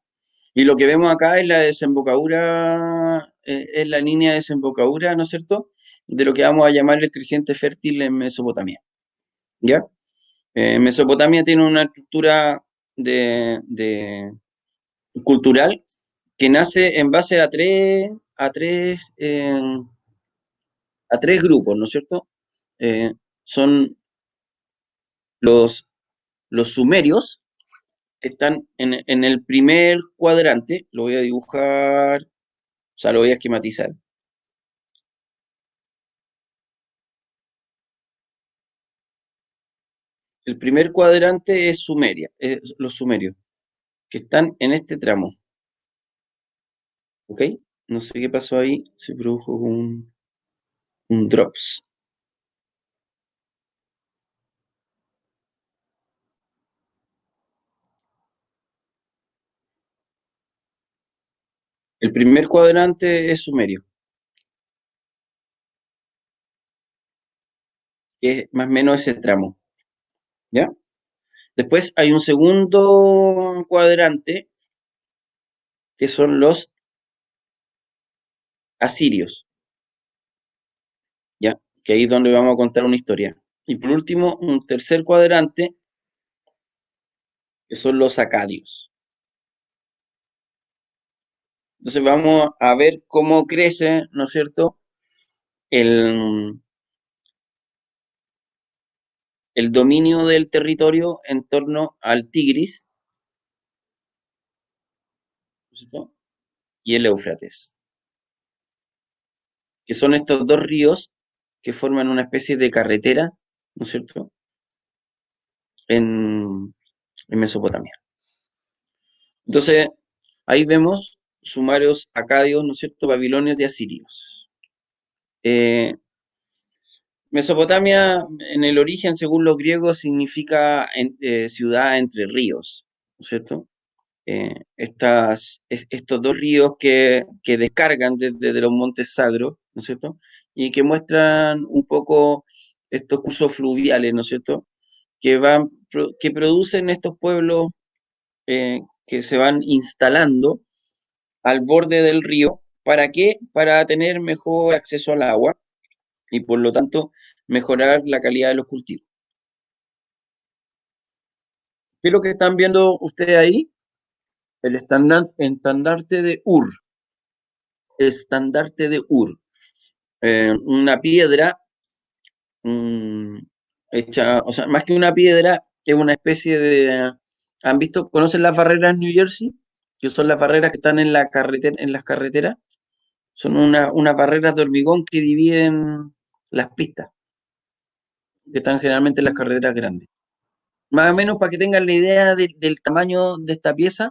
Y lo que vemos acá es la desembocadura, es la línea de desembocadura, ¿no es cierto?, de lo que vamos a llamar el creciente fértil en Mesopotamia, ¿ya? Mesopotamia tiene una estructura cultural que nace en base a tres grupos, ¿no es cierto? Son los sumerios, que están en el primer cuadrante. Lo voy a dibujar, o sea, lo voy a esquematizar. El primer cuadrante es Sumeria, los sumerios, que están en este tramo. ¿Ok? No sé qué pasó ahí, se produjo un drops. El primer cuadrante es Sumerio, que es más o menos ese tramo, ¿ya? Después hay un segundo cuadrante, que son los asirios, ¿ya? Que ahí es donde vamos a contar una historia. Y por último, un tercer cuadrante, que son los acadios. Entonces vamos a ver cómo crece, ¿no es cierto?, el dominio del territorio en torno al Tigris, ¿no es cierto?, y el Éufrates, que son estos dos ríos que forman una especie de carretera, ¿no es cierto?, en Mesopotamia. Entonces, ahí vemos sumerios, acadios, ¿no es cierto?, babilonios y asirios. Mesopotamia, en el origen, según los griegos, significa ciudad entre ríos, ¿no es cierto? Estos dos ríos que descargan desde los montes sagros, ¿no es cierto? Y que muestran un poco estos cursos fluviales, ¿no es cierto? Que producen estos pueblos que se van instalando al borde del río. ¿Para qué? Para tener mejor acceso al agua y por lo tanto mejorar la calidad de los cultivos. ¿Qué es lo que están viendo ustedes ahí? El estandarte de Ur. Estandarte de Ur. Una piedra hecha, o sea, más que una piedra, es una especie de... ¿Han visto? ¿Conocen las barreras New Jersey? Que son las barreras que están en la carretera, en las carreteras. Son unas barreras de hormigón que dividen las pistas, que están generalmente en las carreteras grandes. Más o menos para que tengan la idea del tamaño de esta pieza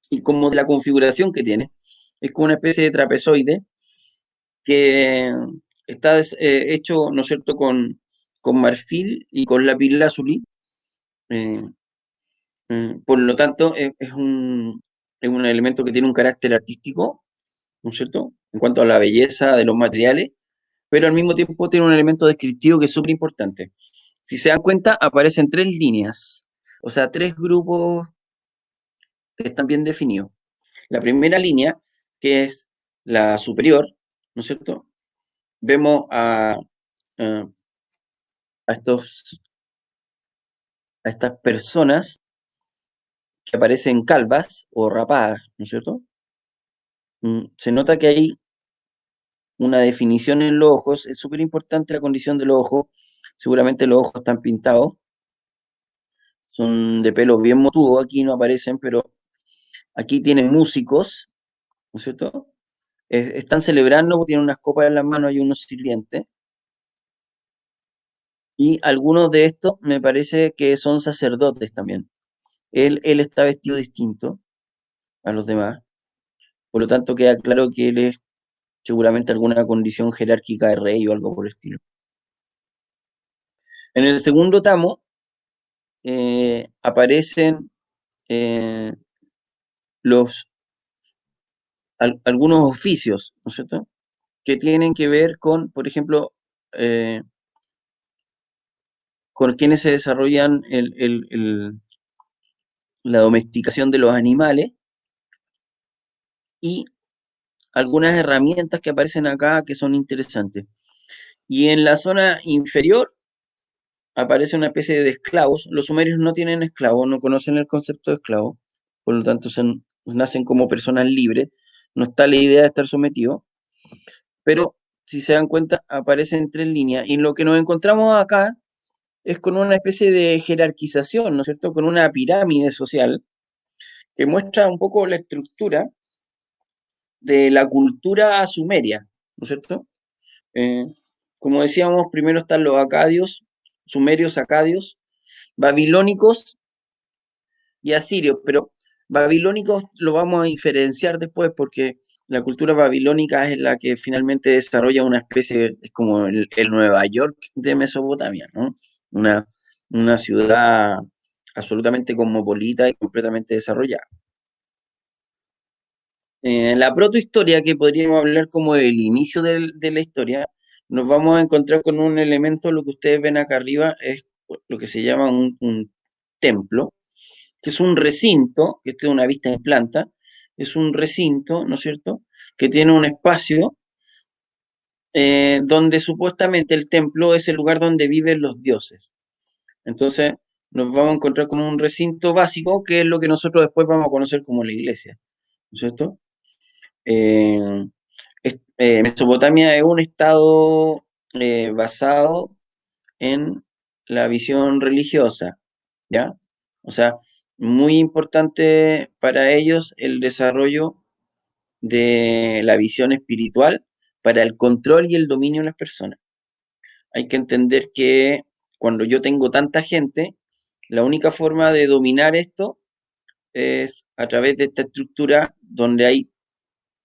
y como de la configuración que tiene. Es como una especie de trapezoide que está hecho, ¿no es cierto?, con marfil y con lapislázuli. Eh, por lo tanto, es un elemento que tiene un carácter artístico, ¿no es cierto?, en cuanto a la belleza de los materiales, pero al mismo tiempo tiene un elemento descriptivo que es súper importante. Si se dan cuenta, aparecen tres líneas, o sea, tres grupos que están bien definidos. La primera línea, que es la superior, ¿no es cierto? Vemos a estas personas que aparecen calvas o rapadas, ¿no es cierto? Se nota que hay una definición en los ojos, es súper importante la condición de los ojos, seguramente los ojos están pintados, son de pelo bien motudo, aquí no aparecen, pero aquí tienen músicos, ¿no es cierto? Están celebrando, tienen unas copas en las manos, hay unos sirvientes, y algunos de estos me parece que son sacerdotes también. Él está vestido distinto a los demás, por lo tanto queda claro que él es seguramente alguna condición jerárquica de rey o algo por el estilo. En el segundo tramo aparecen eh, algunos oficios, ¿no es cierto?, que tienen que ver con, por ejemplo, con quienes se desarrollan la domesticación de los animales y algunas herramientas que aparecen acá que son interesantes. Y en la zona inferior aparece una especie de esclavos. Los sumerios no tienen esclavos, no conocen el concepto de esclavo, por lo tanto nacen como personas libres. No está la idea de estar sometido, pero si se dan cuenta aparecen tres líneas y lo que nos encontramos acá es con una especie de jerarquización, ¿no es cierto?, con una pirámide social que muestra un poco la estructura de la cultura sumeria, ¿no es cierto? Eh, como decíamos, primero están los acadios, sumerios, acadios, babilónicos y asirios, pero babilónicos lo vamos a diferenciar después porque la cultura babilónica es la que finalmente desarrolla una especie, es como el Nueva York de Mesopotamia, ¿no? Una ciudad absolutamente cosmopolita y completamente desarrollada. En la protohistoria, que podríamos hablar como del inicio de la historia, nos vamos a encontrar con un elemento, lo que ustedes ven acá arriba, es lo que se llama un templo, que es un recinto, que esto es una vista en planta, es un recinto, ¿no es cierto?, que tiene un espacio donde supuestamente el templo es el lugar donde viven los dioses. Entonces, nos vamos a encontrar con un recinto básico, que es lo que nosotros después vamos a conocer como la iglesia, ¿no es cierto? Eh, Mesopotamia es un estado basado en la visión religiosa, ¿ya? O sea, muy importante para ellos el desarrollo de la visión espiritual para el control y el dominio de las personas. Hay que entender que cuando yo tengo tanta gente, la única forma de dominar esto es a través de esta estructura donde hay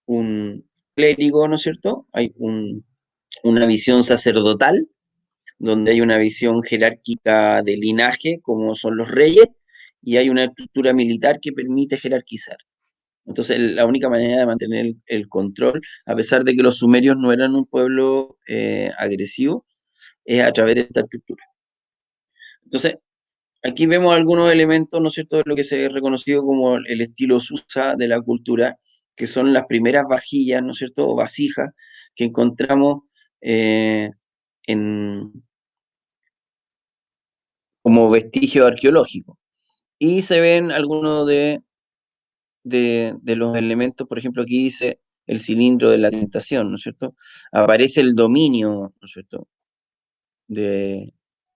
un clérigo, ¿no es cierto? Hay una visión sacerdotal, donde hay una visión jerárquica de linaje, como son los reyes, y hay una estructura militar que permite jerarquizar. Entonces, la única manera de mantener el control, a pesar de que los sumerios no eran un pueblo agresivo, es a través de esta estructura. Entonces, aquí vemos algunos elementos, ¿no es cierto?, de lo que se ha reconocido como el estilo Susa de la cultura, que son las primeras vajillas, ¿no es cierto?, o vasijas que encontramos eh, en, como vestigio arqueológico. Y se ven algunos de los elementos, por ejemplo, aquí dice el cilindro de la tentación, ¿no es cierto? Aparece el dominio, ¿no es cierto?, de,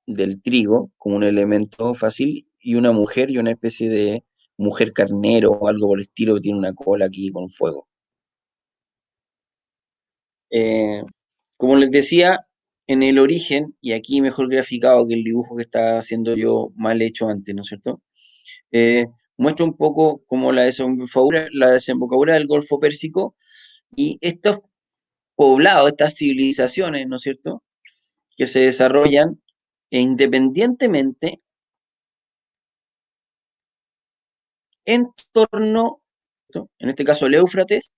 del trigo como un elemento fácil y una mujer y una especie de mujer carnero o algo por el estilo que tiene una cola aquí con fuego. Eh, como les decía, en el origen, y aquí mejor graficado que el dibujo que estaba haciendo yo mal hecho antes, ¿no es cierto? Muestra un poco como la desembocadura del Golfo Pérsico y estos poblados, estas civilizaciones, ¿no es cierto?, que se desarrollan independientemente en torno, ¿no?, en este caso el Éufrates,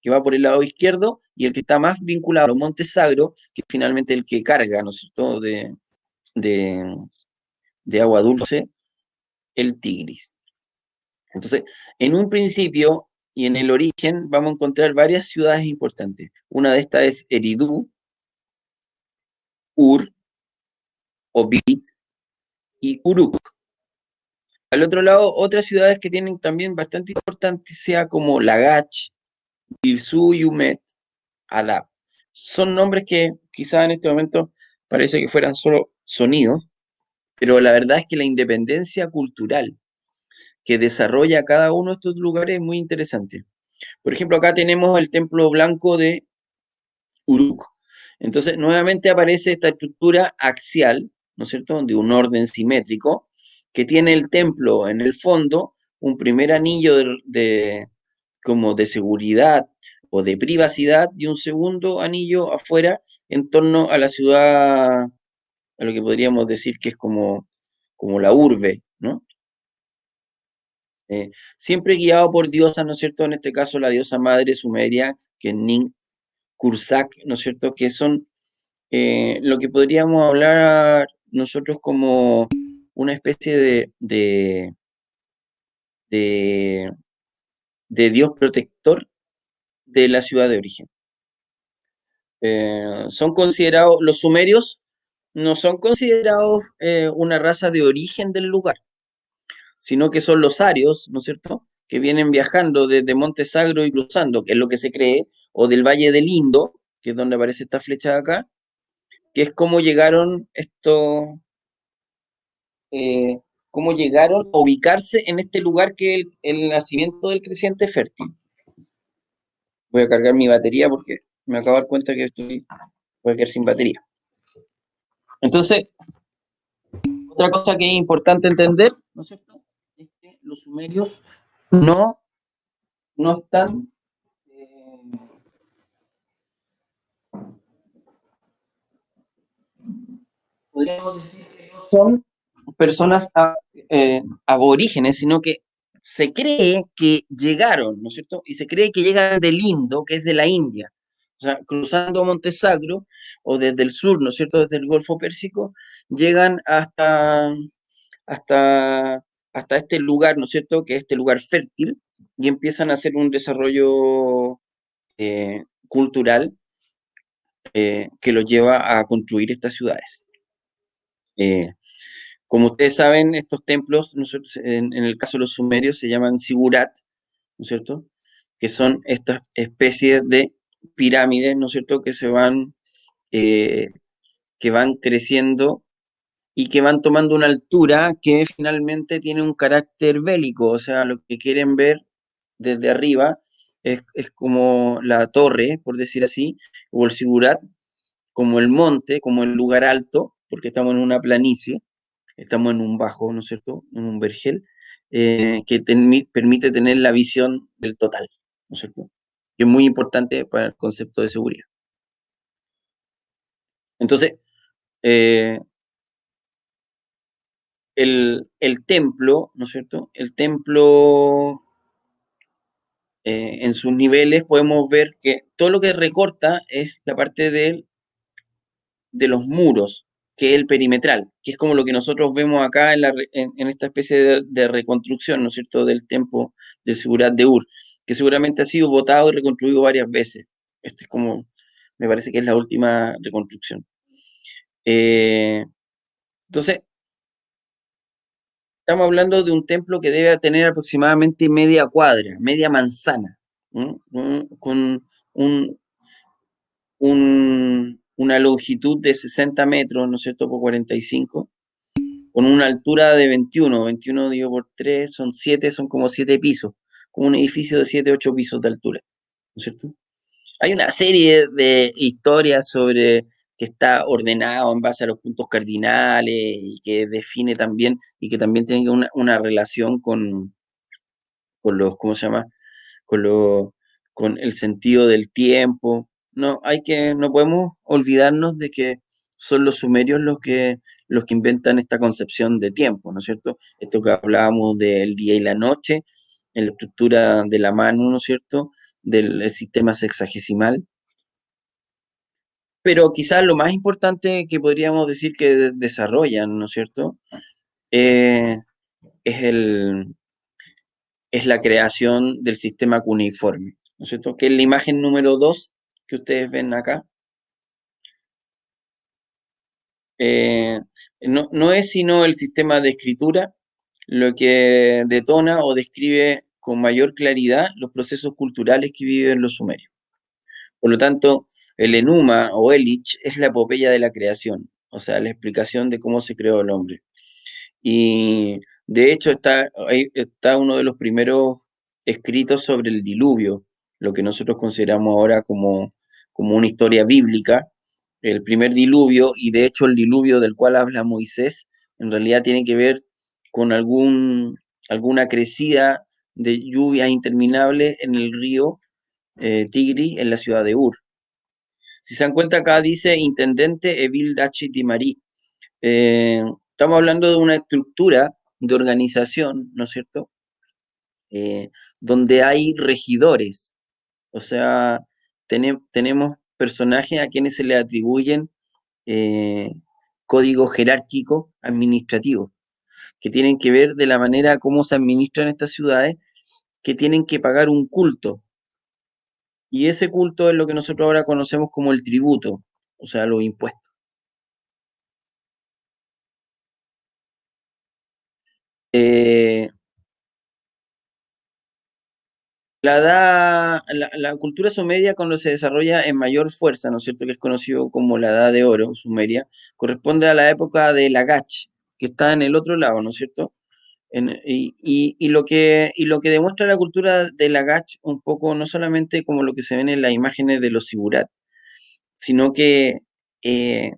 que va por el lado izquierdo, y el que está más vinculado a los Montes Sagros, que es finalmente el que carga, ¿no es cierto?, de, de agua dulce, el Tigris. Entonces, en un principio y en el origen vamos a encontrar varias ciudades importantes. Una de estas es Eridú, Ur, Obid y Uruk. Al otro lado, otras ciudades que tienen también bastante importancia como Lagash, Ilsu y Umet, Alab. Son nombres que quizás en este momento parece que fueran solo sonidos, pero la verdad es que la independencia cultural que desarrolla cada uno de estos lugares es muy interesante. Por ejemplo, acá tenemos el templo blanco de Uruk. Entonces, nuevamente aparece esta estructura axial, ¿no es cierto?, de un orden simétrico, que tiene el templo en el fondo, un primer anillo como de seguridad o de privacidad y un segundo anillo afuera en torno a la ciudad, a lo que podríamos decir que es como la urbe, ¿no? Siempre guiado por diosas, ¿no es cierto? En este caso la diosa madre sumeria, que es Nin Kursak, ¿no es cierto? Que son lo que podríamos hablar nosotros como una especie de, de dios protector de la ciudad de origen. Son considerados, los sumerios no son considerados una raza de origen del lugar, sino que son los arios, ¿no es cierto?, que vienen viajando desde Monte Sagro y cruzando, que es lo que se cree, o del Valle del Indo, que es donde aparece esta flecha de acá, que es cómo llegaron estos, eh, cómo llegaron a ubicarse en este lugar que es el nacimiento del creciente fértil. Voy a cargar mi batería porque me acabo de dar cuenta que voy a quedar sin batería. Entonces, otra cosa que es importante entender, ¿no es cierto?, es que los sumerios no, no están, podríamos decir que no son personas aborígenes, sino que se cree que llegaron, ¿no es cierto? Y se cree que llegan del Indo, que es de la India. O sea, cruzando Montesagro, o desde el sur, ¿no es cierto?, desde el Golfo Pérsico, llegan hasta, hasta este lugar, ¿no es cierto?, que es este lugar fértil, y empiezan a hacer un desarrollo cultural que los lleva a construir estas ciudades. Eh, Como ustedes saben, estos templos, en el caso de los sumerios, se llaman sigurat, ¿no es cierto?, que son estas especies de pirámides, ¿no es cierto?, eh, que van creciendo y que van tomando una altura que finalmente tiene un carácter bélico, o sea, lo que quieren ver desde arriba es como la torre, por decir así, o el sigurat, como el monte, como el lugar alto, porque estamos en una planicie, estamos en un bajo, ¿no es cierto?, en un vergel, que permite tener la visión del total, ¿no es cierto? que es muy importante para el concepto de seguridad. Entonces, eh, el templo, ¿no es cierto? El templo, en sus niveles podemos ver que todo lo que recorta es la parte de los muros, que es el perimetral, que es como lo que nosotros vemos acá en esta especie de reconstrucción, ¿no es cierto?, del templo de seguridad de Ur, que seguramente ha sido botado y reconstruido varias veces. Este es como, me parece que es la última reconstrucción. Eh, entonces, estamos hablando de un templo que debe tener aproximadamente media cuadra, media manzana, con un, una longitud de 60 metros, ¿no es cierto?, por 45, con una altura de 21, 21 dividido por 3 son 7, son como 7 pisos, como un edificio de 7, 8 pisos de altura, ¿no es cierto? Hay una serie de historias sobre que está ordenado en base a los puntos cardinales y que define también, y que también tiene una relación con los, ¿cómo se llama? Con lo, con el sentido del tiempo. No podemos olvidarnos de que son los sumerios los que inventan esta concepción de tiempo, ¿no es cierto? Esto que hablábamos del día y la noche, en la estructura de la mano, ¿no es cierto? Del sistema sexagesimal. Pero quizás lo más importante que podríamos decir que desarrollan, ¿no es cierto? Eh, es es la creación del sistema cuneiforme, ¿no es cierto? Que es la imagen número 2 que ustedes ven acá. Eh, no es sino el sistema de escritura lo que detona o describe con mayor claridad los procesos culturales que viven los sumerios. Por lo tanto, el Enuma o Elich es la epopeya de la creación, o sea, la explicación de cómo se creó el hombre. Y de hecho ahí está uno de los primeros escritos sobre el diluvio, lo que nosotros consideramos ahora como una historia bíblica, el primer diluvio, y de hecho el diluvio del cual habla Moisés, en realidad tiene que ver con alguna crecida de lluvias interminables en el río Tigris en la ciudad de Ur. Si se dan cuenta acá dice intendente Evil Dachi Timari. Estamos hablando de una estructura de organización, ¿no es cierto? Eh, Donde hay regidores, o sea, tenemos personajes a quienes se le atribuyen eh, códigos jerárquicos administrativos, que tienen que ver de la manera como se administran estas ciudades, que tienen que pagar un culto, y ese culto es lo que nosotros ahora conocemos como el tributo, o sea, los impuestos. Eh, la cultura sumeria cuando se desarrolla en mayor fuerza, ¿no es cierto?, que es conocido como la Edad de Oro sumeria, corresponde a la época de Lagash, que está en el otro lado, ¿no es cierto? Y lo que demuestra la cultura de Lagash un poco, no solamente como lo que se ven en las imágenes de los sigurat, sino que eh,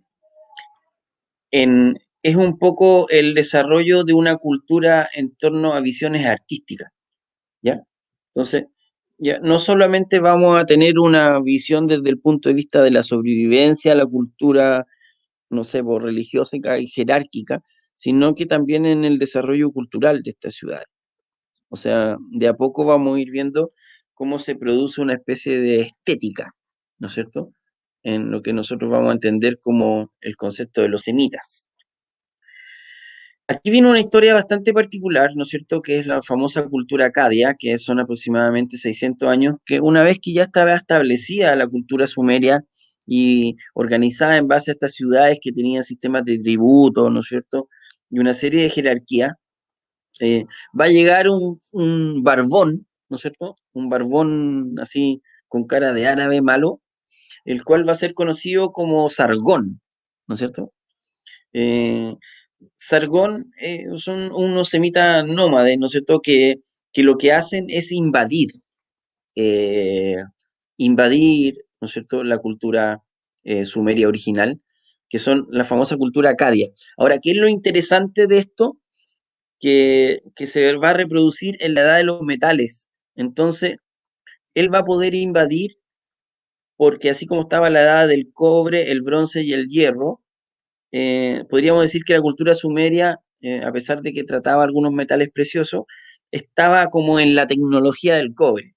es un poco el desarrollo de una cultura en torno a visiones artísticas, ¿ya? Entonces, ya no solamente vamos a tener una visión desde el punto de vista de la sobrevivencia, la cultura, no sé, pues, religiosa y jerárquica, sino que también en el desarrollo cultural de esta ciudad. O sea, de a poco vamos a ir viendo cómo se produce una especie de estética, ¿no es cierto? En lo que nosotros vamos a entender como el concepto de los semitas. Aquí viene una historia bastante particular, ¿no es cierto?, que es la famosa cultura acadia, que son aproximadamente 600 años, que una vez que ya estaba establecida la cultura sumeria y organizada en base a estas ciudades que tenían sistemas de tributo, ¿no es cierto?, y una serie de jerarquía, va a llegar un barbón, ¿no es cierto?, un barbón así con cara de árabe malo, el cual va a ser conocido como Sargón, ¿no es cierto? Eh, Sargón son unos semitas nómades, ¿no es cierto?, que lo que hacen es eh, invadir, ¿no es cierto?, la cultura sumeria original, que son la famosa cultura acadia. Ahora, ¿qué es lo interesante de esto? Que se va a reproducir en la edad de los metales. Entonces, él va a poder invadir porque así como estaba la edad del cobre, el bronce y el hierro, podríamos decir que la cultura sumeria, a pesar de que trataba algunos metales preciosos, estaba como en la tecnología del cobre,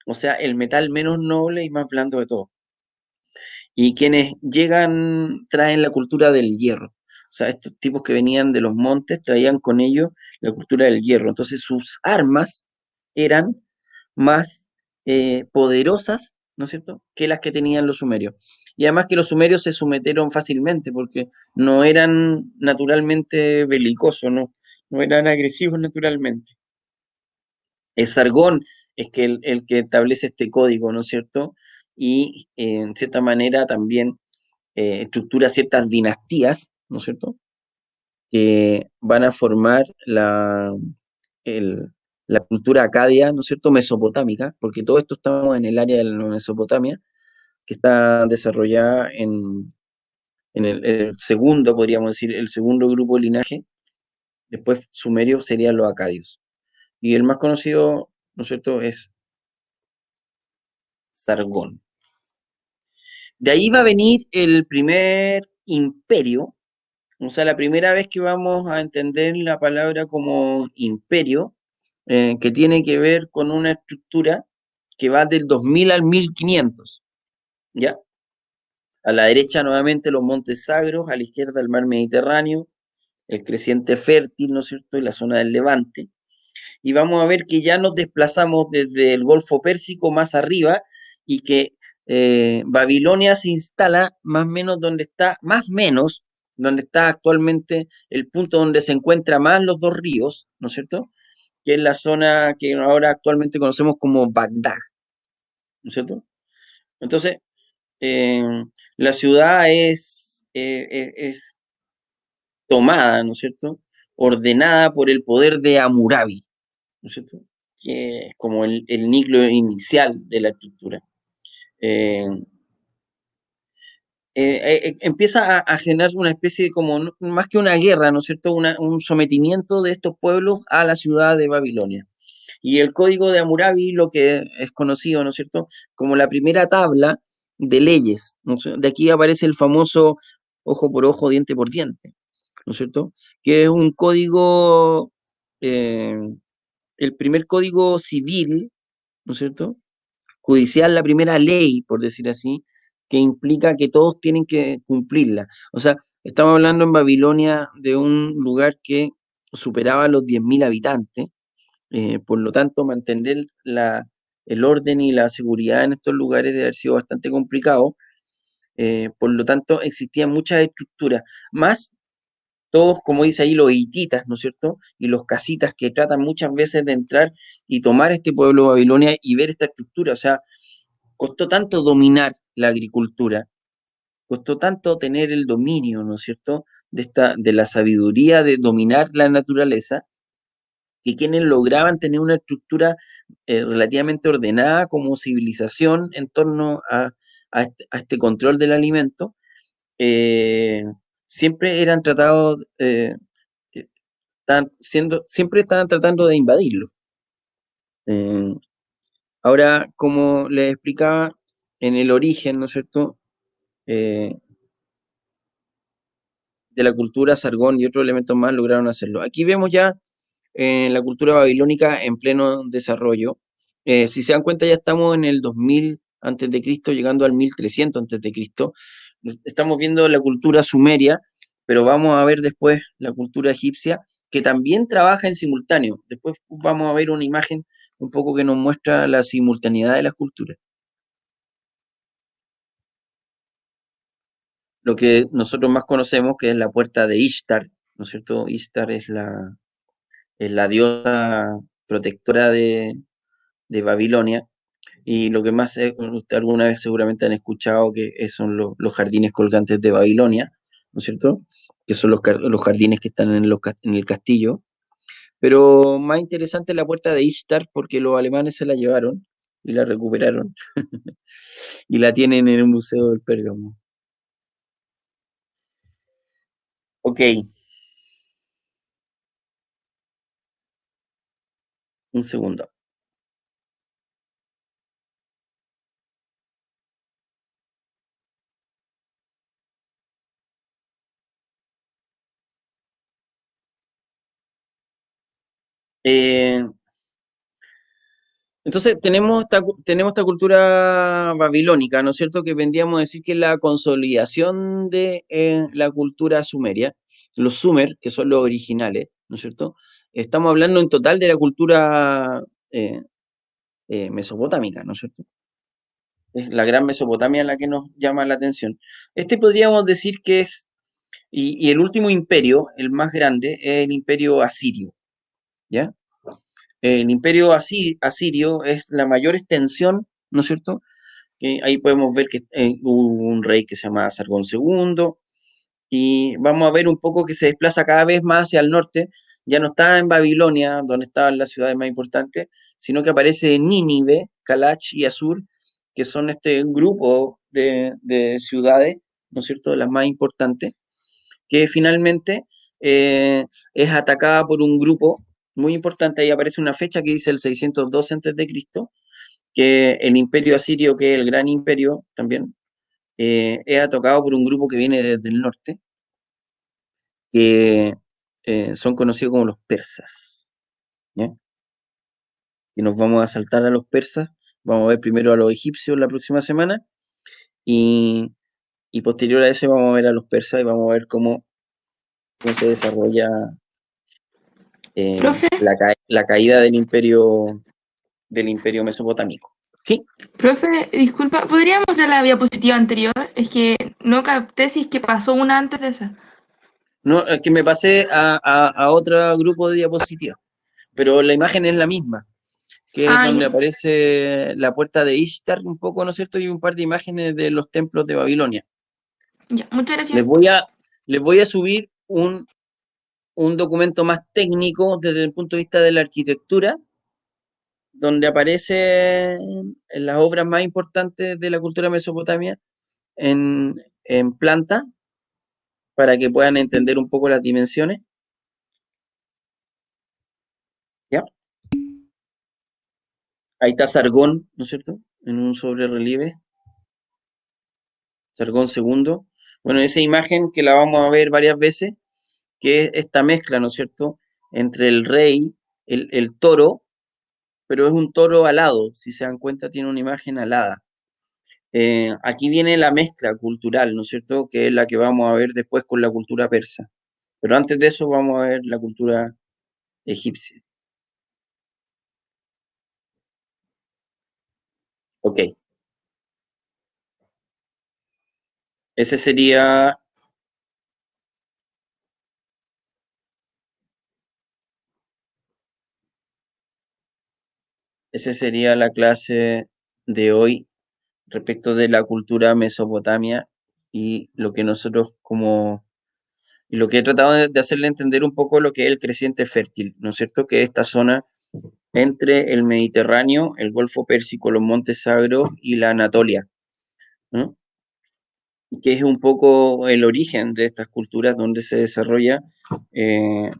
o sea, el metal menos noble y más blando de todo. Y quienes llegan traen la cultura del hierro. O sea, estos tipos que venían de los montes traían con ellos la cultura del hierro. Entonces sus armas eran más poderosas, ¿no es cierto?, que las que tenían los sumerios. Y además que los sumerios se sometieron fácilmente porque no eran naturalmente belicosos, no eran agresivos naturalmente. Es Sargón es que el que establece este código, ¿no es cierto? Y en cierta manera también estructura ciertas dinastías, ¿no es cierto?, que van a formar el- la cultura acadia, ¿no es cierto?, mesopotámica, porque todo esto estamos en el área de la Mesopotamia, que está desarrollada en el segundo, podríamos decir, el segundo grupo de linaje. Después sumerios serían los acadios. Y el más conocido, ¿no es cierto?, es Sargón. De ahí va a venir el primer imperio, o sea, la primera vez que vamos a entender la palabra como imperio, que tiene que ver con una estructura que va del 2000 al 1500, ¿ya? A la derecha nuevamente los montes Sagros, a la izquierda el mar Mediterráneo, el creciente fértil, ¿no es cierto?, y la zona del Levante. Y vamos a ver que ya nos desplazamos desde el Golfo Pérsico más arriba y que Babilonia se instala más o menos donde está, más o menos donde está actualmente el punto donde se encuentran más los dos ríos, ¿no es cierto?, que es la zona que ahora actualmente conocemos como Bagdad, ¿no es cierto? Entonces, eh, la ciudad es tomada, ¿no es cierto?, ordenada por el poder de Hammurabi, ¿no es cierto?, que es como el núcleo inicial de la estructura. Eh, empieza a generar una especie de como, más que una guerra, ¿no es cierto?, un sometimiento de estos pueblos a la ciudad de Babilonia. Y el código de Hammurabi, lo que es conocido, ¿no es cierto?, como la primera tabla de leyes, ¿no? De aquí aparece el famoso ojo por ojo, diente por diente, ¿no es cierto?, que es un código, eh, el primer código civil, ¿no es cierto?, judicial, la primera ley, por decir así, que implica que todos tienen que cumplirla. O sea, estamos hablando en Babilonia de un lugar que superaba los 10.000 habitantes, por lo tanto, mantener el orden y la seguridad en estos lugares debe haber sido bastante complicado. Por lo tanto, existían muchas estructuras, más todos, como dice ahí, los hititas, ¿no es cierto?, y los casitas que tratan muchas veces de entrar y tomar este pueblo de Babilonia y ver esta estructura. O sea, costó tanto dominar la agricultura, costó tanto tener el dominio, ¿no es cierto?, de la sabiduría de dominar la naturaleza, que quienes lograban tener una estructura relativamente ordenada como civilización en torno a este control del alimento, eh, siempre eran tratados, siempre estaban tratando de invadirlo. Eh, Ahora, como les explicaba, en el origen, ¿no es cierto?, eh, de la cultura, Sargón y otros elementos más lograron hacerlo. Aquí vemos ya la cultura babilónica en pleno desarrollo. Si se dan cuenta, ya estamos en el 2000 antes de Cristo, llegando al 1300 antes de Cristo. Estamos viendo la cultura sumeria, pero vamos a ver después la cultura egipcia, que también trabaja en simultáneo. Después vamos a ver una imagen un poco que nos muestra la simultaneidad de las culturas. Lo que nosotros más conocemos, que es la puerta de Ishtar, ¿no es cierto? Ishtar es la diosa protectora de Babilonia. Y lo que más usted alguna vez seguramente han escuchado que son los jardines colgantes de Babilonia, ¿no es cierto? Que son los jardines que están en el castillo. Pero más interesante es la puerta de Ishtar porque los alemanes se la llevaron y la recuperaron y la tienen en el Museo del Pérgamo. Ok, un segundo. Entonces tenemos esta cultura babilónica, ¿no es cierto? Que vendríamos a decir que es la consolidación de la cultura sumeria, los sumer, que son los originales, ¿no es cierto? Estamos hablando en total de la cultura mesopotámica, ¿no es cierto? Es la gran Mesopotamia la que nos llama la atención. Este podríamos decir que es, y el último imperio, el más grande, es el imperio asirio, ¿ya? El imperio asirio es la mayor extensión, ¿no es cierto? Ahí podemos ver que hubo un rey que se llama Sargón II, y vamos a ver un poco que se desplaza cada vez más hacia el norte. Ya no está en Babilonia, donde estaban las ciudades más importantes, sino que aparece en Nínive, Calach y Asur, que son este grupo de ciudades, ¿no es cierto?, de las más importantes, que finalmente es atacada por un grupo muy importante. Ahí aparece una fecha que dice el 612 a.C., que el imperio asirio, que es el gran imperio también, es atacado por un grupo que viene desde el norte, que son conocidos como los persas, ¿ya? Y nos vamos a saltar a los persas, vamos a ver primero a los egipcios la próxima semana, y, y posterior a eso vamos a ver a los persas y vamos a ver cómo se desarrolla Profe, la caída del imperio mesopotámico. Sí, profe, disculpa, ¿podría mostrar la diapositiva anterior? Es que no capté si es que pasó una antes de esa. no, es que me pasé a otro grupo de diapositivas, pero la imagen es la misma, que es Ah, donde ya, aparece la puerta de Ishtar un poco, ¿no es cierto? Y un par de imágenes de los templos de Babilonia. ya, muchas Les gracias. voy a, les voy a subir un documento más técnico desde el punto de vista de la arquitectura, donde aparecen las obras más importantes de la cultura mesopotamia en planta, para que puedan entender un poco las dimensiones. ¿Ya? Ahí está Sargón, ¿no es cierto? En un sobrerelieve. Sargón segundo. Bueno, esa imagen que la vamos a ver varias veces, que es esta mezcla, ¿no es cierto?, entre el rey, el toro, pero es un toro alado, si se dan cuenta tiene una imagen alada. Aquí viene la mezcla cultural, ¿no es cierto?, que es la que vamos a ver después con la cultura persa. Pero antes de eso vamos a ver la cultura egipcia. Ok. Ese sería Esa sería la clase de hoy respecto de la cultura mesopotamia y lo que nosotros y lo que he tratado de hacerle entender un poco lo que es el creciente fértil, ¿no es cierto? Que es esta zona entre el Mediterráneo, el Golfo Pérsico, los Montes Sagros y la Anatolia, ¿no? Que es un poco el origen de estas culturas donde se desarrolla eh,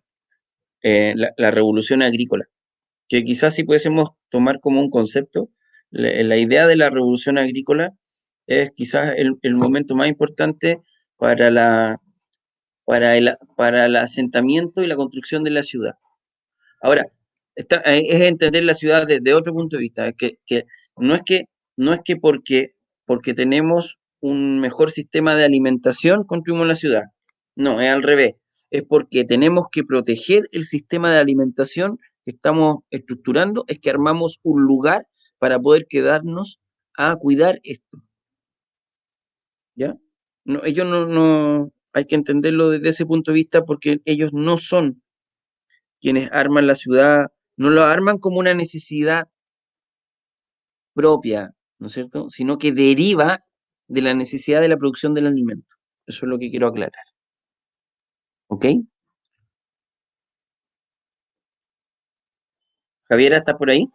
la revolución agrícola, que quizás si pudiésemos tomar como un concepto, la idea de la revolución agrícola es quizás el momento más importante para para el asentamiento y la construcción de la ciudad. Ahora, es entender la ciudad desde otro punto de vista, que no es que, no es que porque tenemos un mejor sistema de alimentación construimos la ciudad. No, es al revés. Es porque tenemos que proteger el sistema de alimentación que estamos estructurando, es que armamos un lugar para poder quedarnos a cuidar esto. ¿Ya? No, ellos no, hay que entenderlo desde ese punto de vista porque ellos no son quienes arman la ciudad, no lo arman como una necesidad propia, ¿no es cierto? Sino que deriva de la necesidad de la producción del alimento. Eso es lo que quiero aclarar. ¿Ok? Javiera, ¿estás por ahí?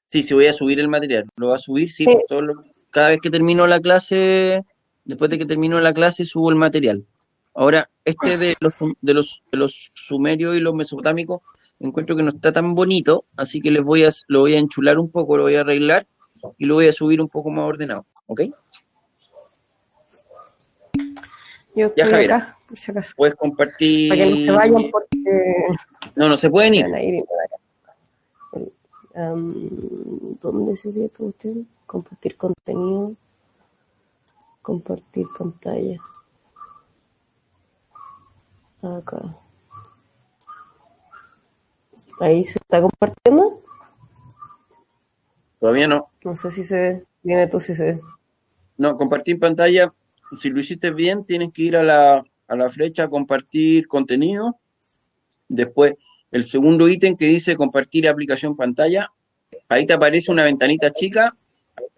Sí, sí voy a subir el material. ¿Lo va a subir? Sí, Sí, cada vez que termino la clase, después de que termino la clase, subo el material. Ahora, este de los sumerios y los mesopotámicos, encuentro que no está tan bonito, así que lo voy a enchular un poco, lo voy a arreglar y lo voy a subir un poco más ordenado. ¿Ok? yo Ya, estoy Javiera. acá. por si acaso. Puedes Para que no compartir. se vayan porque No se pueden se ir. van a ir y no van a- ¿Dónde se siente usted? Compartir contenido. Compartir pantalla. Acá. Ahí se está compartiendo. Todavía no. No sé si se ve. Dime tú si se ve. No, compartir pantalla. Si lo hiciste bien, tienes que ir a la flecha compartir contenido. Después, el segundo ítem que dice compartir aplicación pantalla. Ahí te aparece una ventanita chica.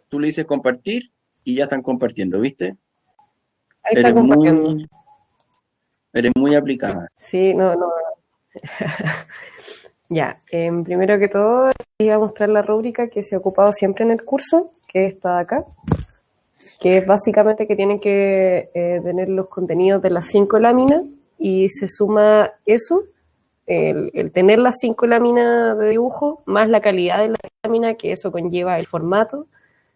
Tú le dices compartir y ya están compartiendo, ¿viste? Ahí está compartiendo. Eres muy aplicada. Sí, no. Ya, primero que todo, iba a mostrar la rúbrica que se ha ocupado siempre en el curso, que está acá, que es básicamente que tienen que tener los contenidos de las 5 láminas y se suma eso, el tener las 5 láminas de dibujo, más la calidad de la lámina, que eso conlleva el formato,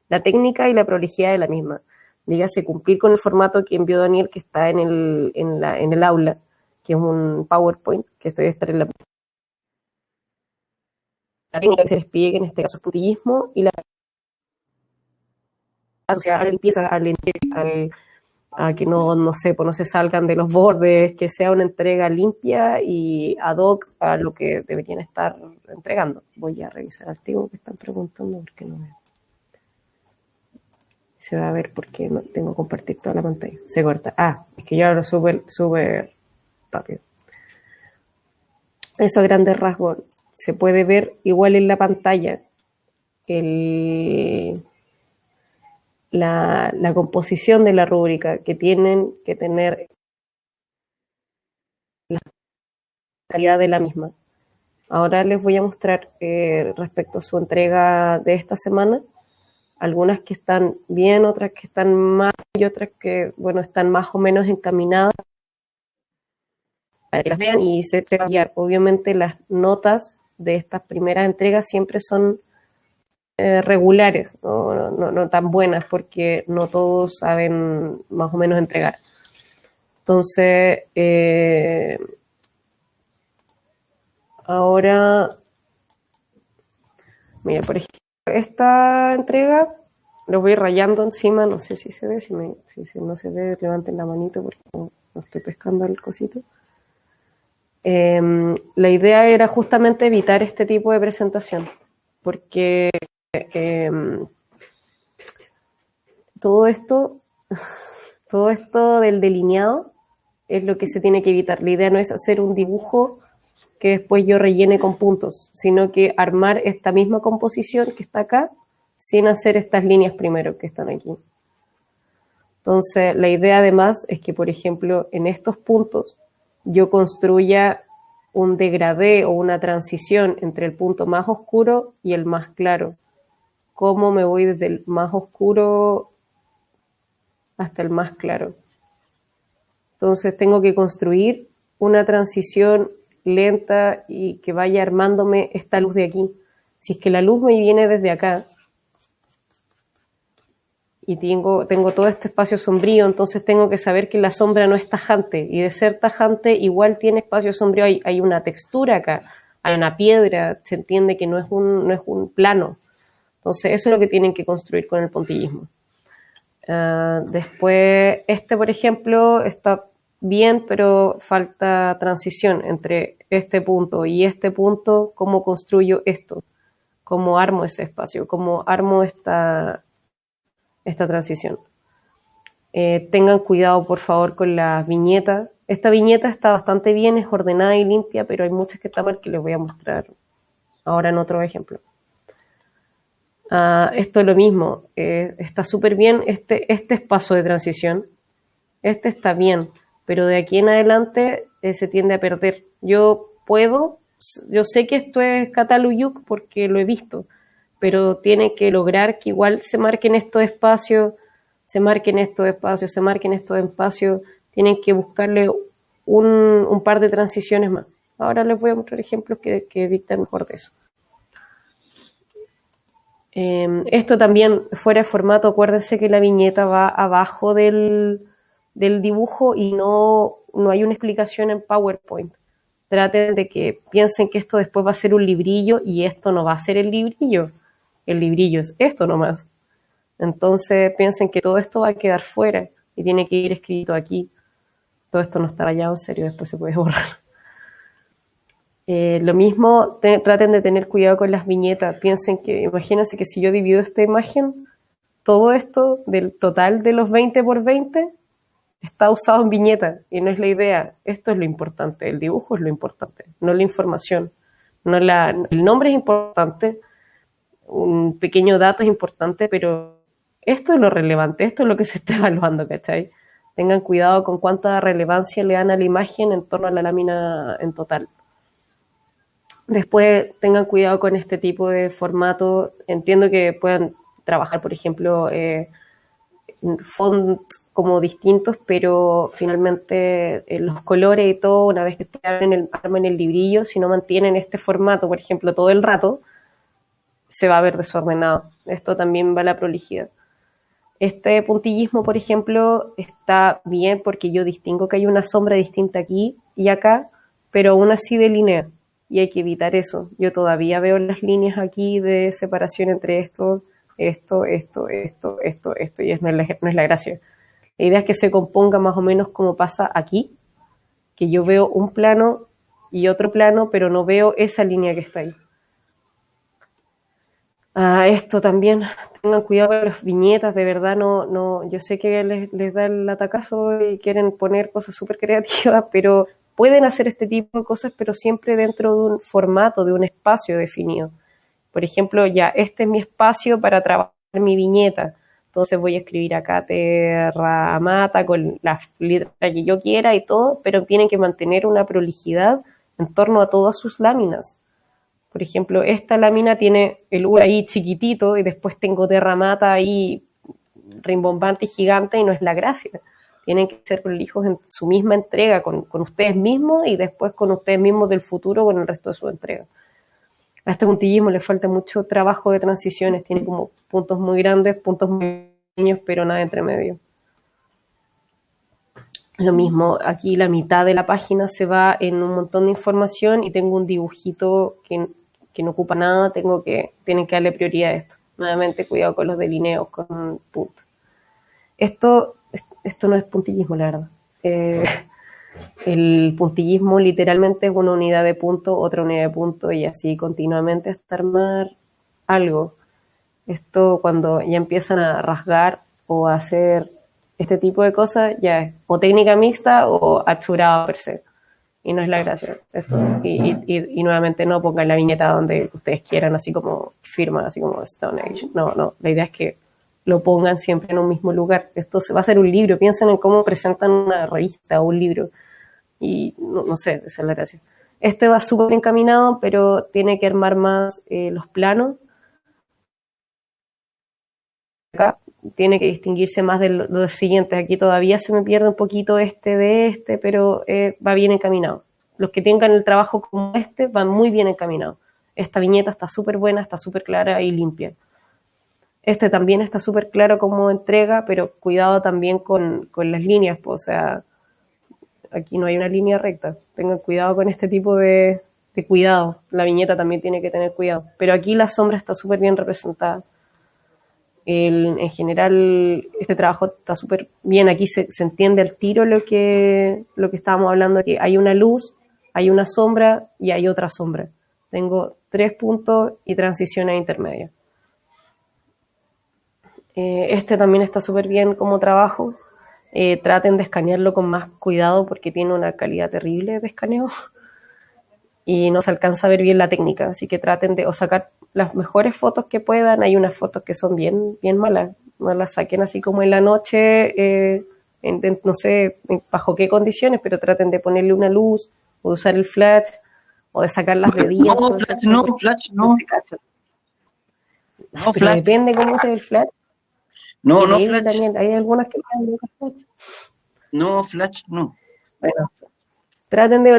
la técnica y la prolijidad de la misma. Dígase, cumplir con el formato que envió Daniel, que está en el aula, que es un PowerPoint, que estoy a estar en la técnica que se les pide, que en este caso es puntillismo, y la asociada a la limpieza, a que no se salgan de los bordes, que sea una entrega limpia y ad hoc a lo que deberían estar entregando. Voy a revisar el artículo que están preguntando porque no veo. Se va a ver porque no tengo que compartir toda la pantalla. Se corta. Es que yo hablo súper rápido. Eso a grandes rasgos. Se puede ver igual en la pantalla la composición de la rúbrica, que tienen que tener la calidad de la misma. Ahora les voy a mostrar respecto a su entrega de esta semana, algunas que están bien, otras que están mal y otras que, bueno, están más o menos encaminadas para que las vean y se van a guiar. Obviamente las notas de estas primeras entregas siempre son regulares, no tan buenas, porque no todos saben más o menos entregar. Entonces, ahora, mira, por ejemplo, esta entrega lo voy rayando encima, no sé si se ve, si no se ve, levanten la manito porque no estoy pescando el cosito. La idea era justamente evitar este tipo de presentación, porque todo esto del delineado es lo que se tiene que evitar. La idea no es hacer un dibujo que después yo rellene con puntos, sino que armar esta misma composición que está acá sin hacer estas líneas primero que están aquí. Entonces, la idea además es que, por ejemplo, en estos puntos yo construya un degradé o una transición entre el punto más oscuro y el más claro. ¿Cómo me voy desde el más oscuro hasta el más claro? Entonces tengo que construir una transición lenta y que vaya armándome esta luz de aquí. Si es que la luz me viene desde acá y tengo todo este espacio sombrío, entonces tengo que saber que la sombra no es tajante, y de ser tajante igual tiene espacio sombrío, hay una textura acá, hay una piedra, se entiende que no es un plano. Entonces eso es lo que tienen que construir con el puntillismo. Después, por ejemplo, está bien, pero falta transición entre este punto y este punto. ¿Cómo construyo esto? ¿Cómo armo ese espacio? ¿Cómo armo esta transición? Tengan cuidado, por favor, con las viñetas. Esta viñeta está bastante bien, es ordenada y limpia, pero hay muchas que están mal que les voy a mostrar ahora en otro ejemplo. Esto es lo mismo, está súper bien este espacio de transición, está bien, pero de aquí en adelante se tiende a perder. Yo sé que esto es Cataluyuk porque lo he visto, pero tiene que lograr que igual se marquen estos espacios, tienen que buscarle un par de transiciones más. Ahora les voy a mostrar ejemplos que dictan mejor de eso. Esto también fuera de formato, acuérdense que la viñeta va abajo del del dibujo y no hay una explicación en PowerPoint. Traten de que piensen que esto después va a ser un librillo y esto no va a ser el librillo. El librillo es esto nomás. Entonces piensen que todo esto va a quedar fuera y tiene que ir escrito aquí. Todo esto no está rayado, en serio, después se puede borrar. Lo mismo, traten de tener cuidado con las viñetas. Piensen que, imagínense que si yo divido esta imagen, todo esto del total de los 20 por 20 está usado en viñeta y no es la idea. Esto es lo importante, el dibujo es lo importante, no la información. El nombre es importante, un pequeño dato es importante, pero esto es lo relevante, esto es lo que se está evaluando, ¿cachai? Tengan cuidado con cuánta relevancia le dan a la imagen en torno a la lámina en total. Después tengan cuidado con este tipo de formato. Entiendo que puedan trabajar, por ejemplo, fonts como distintos, pero finalmente los colores y todo, una vez que armen el librillo, si no mantienen este formato, por ejemplo, todo el rato, se va a ver desordenado. Esto también va a la prolijidad. Este puntillismo, por ejemplo, está bien porque yo distingo que hay una sombra distinta aquí y acá, pero aún así delinea y hay que evitar eso. Yo todavía veo las líneas aquí de separación entre esto, y no es la gracia. La idea es que se componga más o menos como pasa aquí, que yo veo un plano y otro plano, pero no veo esa línea que está ahí. Esto también, tengan cuidado con las viñetas, de verdad, yo sé que les da el atacazo y quieren poner cosas súper creativas, pero pueden hacer este tipo de cosas, pero siempre dentro de un formato, de un espacio definido. Por ejemplo, ya, este es mi espacio para trabajar mi viñeta, entonces voy a escribir acá Terra Mata con la letra que yo quiera y todo, pero tienen que mantener una prolijidad en torno a todas sus láminas. Por ejemplo, esta lámina tiene el U ahí chiquitito y después tengo Terra Mata ahí rimbombante y gigante y no es la gracia. Tienen que ser prolijos en su misma entrega con ustedes mismos y después con ustedes mismos del futuro con el resto de su entrega. A este puntillismo le falta mucho trabajo de transiciones, tiene como puntos muy grandes, puntos muy pequeños, pero nada entre medio. Lo mismo, aquí la mitad de la página se va en un montón de información y tengo un dibujito que no ocupa nada, tienen que darle prioridad a esto. Nuevamente, cuidado con los delineos, con puntos. Esto no es puntillismo, la verdad. El puntillismo literalmente es una unidad de punto, otra unidad de punto y así continuamente hasta armar algo. Esto cuando ya empiezan a rasgar o a hacer este tipo de cosas ya es o técnica mixta o achurado per se. Y no es la gracia. Y nuevamente no pongan la viñeta donde ustedes quieran, así como firma, así como Stone Age. No. La idea es que lo pongan siempre en un mismo lugar. Esto va a ser un libro. Piensen en cómo presentan una revista o un libro. Y no sé, esa es la gracia. Este va súper encaminado, pero tiene que armar más los planos. Acá tiene que distinguirse más de los siguientes. Aquí todavía se me pierde un poquito pero va bien encaminado. Los que tengan el trabajo como este van muy bien encaminados. Esta viñeta está súper buena, está súper clara y limpia. Este también está súper claro como entrega, pero cuidado también con las líneas, pues, o sea, aquí no hay una línea recta. Tengan cuidado con este tipo de cuidado. La viñeta también tiene que tener cuidado. Pero aquí la sombra está súper bien representada. En general, este trabajo está súper bien. Aquí se entiende al tiro lo que estábamos hablando, que hay una luz, hay una sombra y hay otra sombra. Tengo 3 puntos y transiciones intermedias. Este también está súper bien como trabajo. Traten de escanearlo con más cuidado porque tiene una calidad terrible de escaneo y no se alcanza a ver bien la técnica, así que traten de sacar las mejores fotos que puedan. Hay unas fotos que son bien malas, no las saquen así como en la noche, no sé bajo qué condiciones, pero traten de ponerle una luz o de usar el flash o de sacarlas de día. Flash no. Pero flash. Depende cómo uses el flash. No, flash. También, hay algunas que no, flash no. Bueno, traten de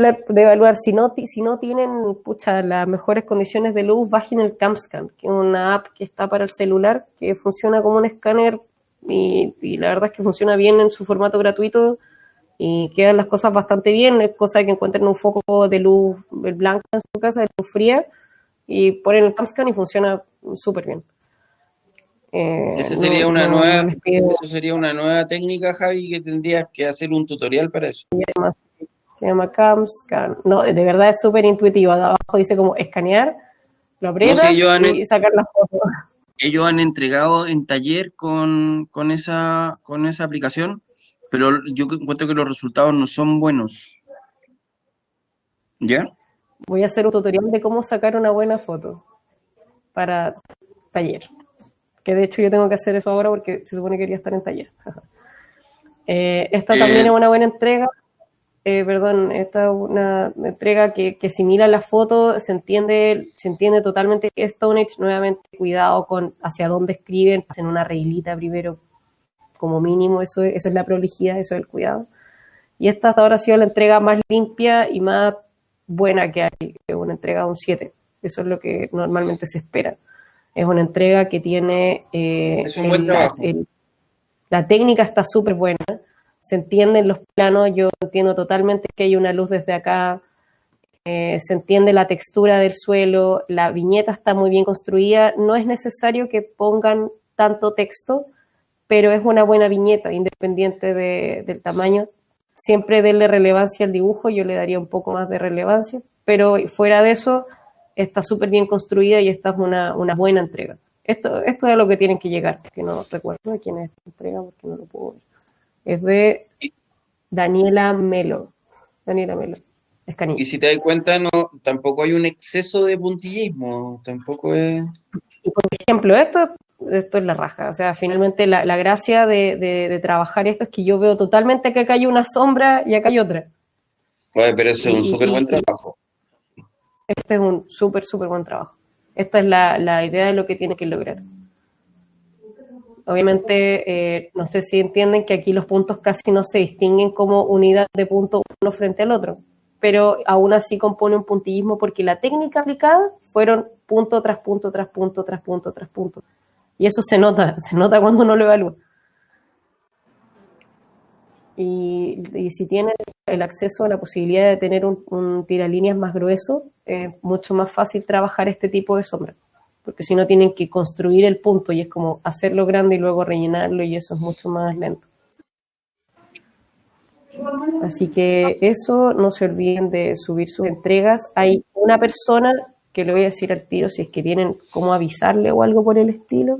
evaluar, si no tienen las mejores condiciones de luz, bajen el CamScan, que es una app que está para el celular, que funciona como un escáner y la verdad es que funciona bien en su formato gratuito y quedan las cosas bastante bien. Es cosa de que encuentren un foco de luz blanca en su casa, de luz fría, y ponen el CamScan y funciona súper bien. Esa sería una no nueva, les pido eso sería una nueva técnica, Javi, que tendrías que hacer un tutorial para eso. más. Se llama CamScan. No, de verdad es súper intuitivo. De abajo dice como escanear, lo No aprietas sé, y sacar las fotos. ellos han entregado en taller con esa aplicación, pero yo encuentro que los resultados no son buenos. ¿Ya? Voy a hacer un tutorial de cómo sacar una buena foto para taller. Que de hecho yo tengo que hacer eso ahora porque se supone que quería estar en taller. Esta también es una buena entrega. Esta es una entrega que simila la foto, se entiende totalmente que es Stone Age. Nuevamente, cuidado con hacia dónde escriben, hacen una reglita primero, como mínimo, eso es la prolijidad, eso es el cuidado. Y esta hasta ahora ha sido la entrega más limpia y más buena que hay, es una entrega de un 7. Eso es lo que normalmente se espera. Es una entrega que tiene... Es un buen trabajo. La técnica está súper buena, se entienden los planos, yo entiendo totalmente que hay una luz desde acá, se entiende la textura del suelo, la viñeta está muy bien construida, no es necesario que pongan tanto texto, pero es una buena viñeta, independiente del tamaño. Siempre denle relevancia al dibujo, yo le daría un poco más de relevancia, pero fuera de eso está súper bien construida y esta es una buena entrega. Esto es a lo que tienen que llegar, que no recuerdo de quién es esta entrega porque no lo puedo ver. Es de Daniela Melo. Es canilla. Y si te das cuenta, no, tampoco hay un exceso de puntillismo, tampoco es... Y por ejemplo, esto es la raja. O sea, finalmente la gracia de trabajar esto es que yo veo totalmente que acá hay una sombra y acá hay otra. Oye, pero eso es un súper buen trabajo. Este es un súper buen trabajo. Esta es la idea de lo que tiene que lograr. Obviamente, no sé si entienden que aquí los puntos casi no se distinguen como unidad de punto uno frente al otro, pero aún así compone un puntillismo porque la técnica aplicada fueron punto tras punto tras punto tras punto tras punto. Y eso se nota cuando uno lo evalúa. Y si tienen el acceso a la posibilidad de tener un tiralíneas más grueso, es mucho más fácil trabajar este tipo de sombra. Porque si no tienen que construir el punto y es como hacerlo grande y luego rellenarlo y eso es mucho más lento. Así que eso, no se olviden de subir sus entregas. Hay una persona que le voy a decir al tiro si es que tienen cómo avisarle o algo por el estilo,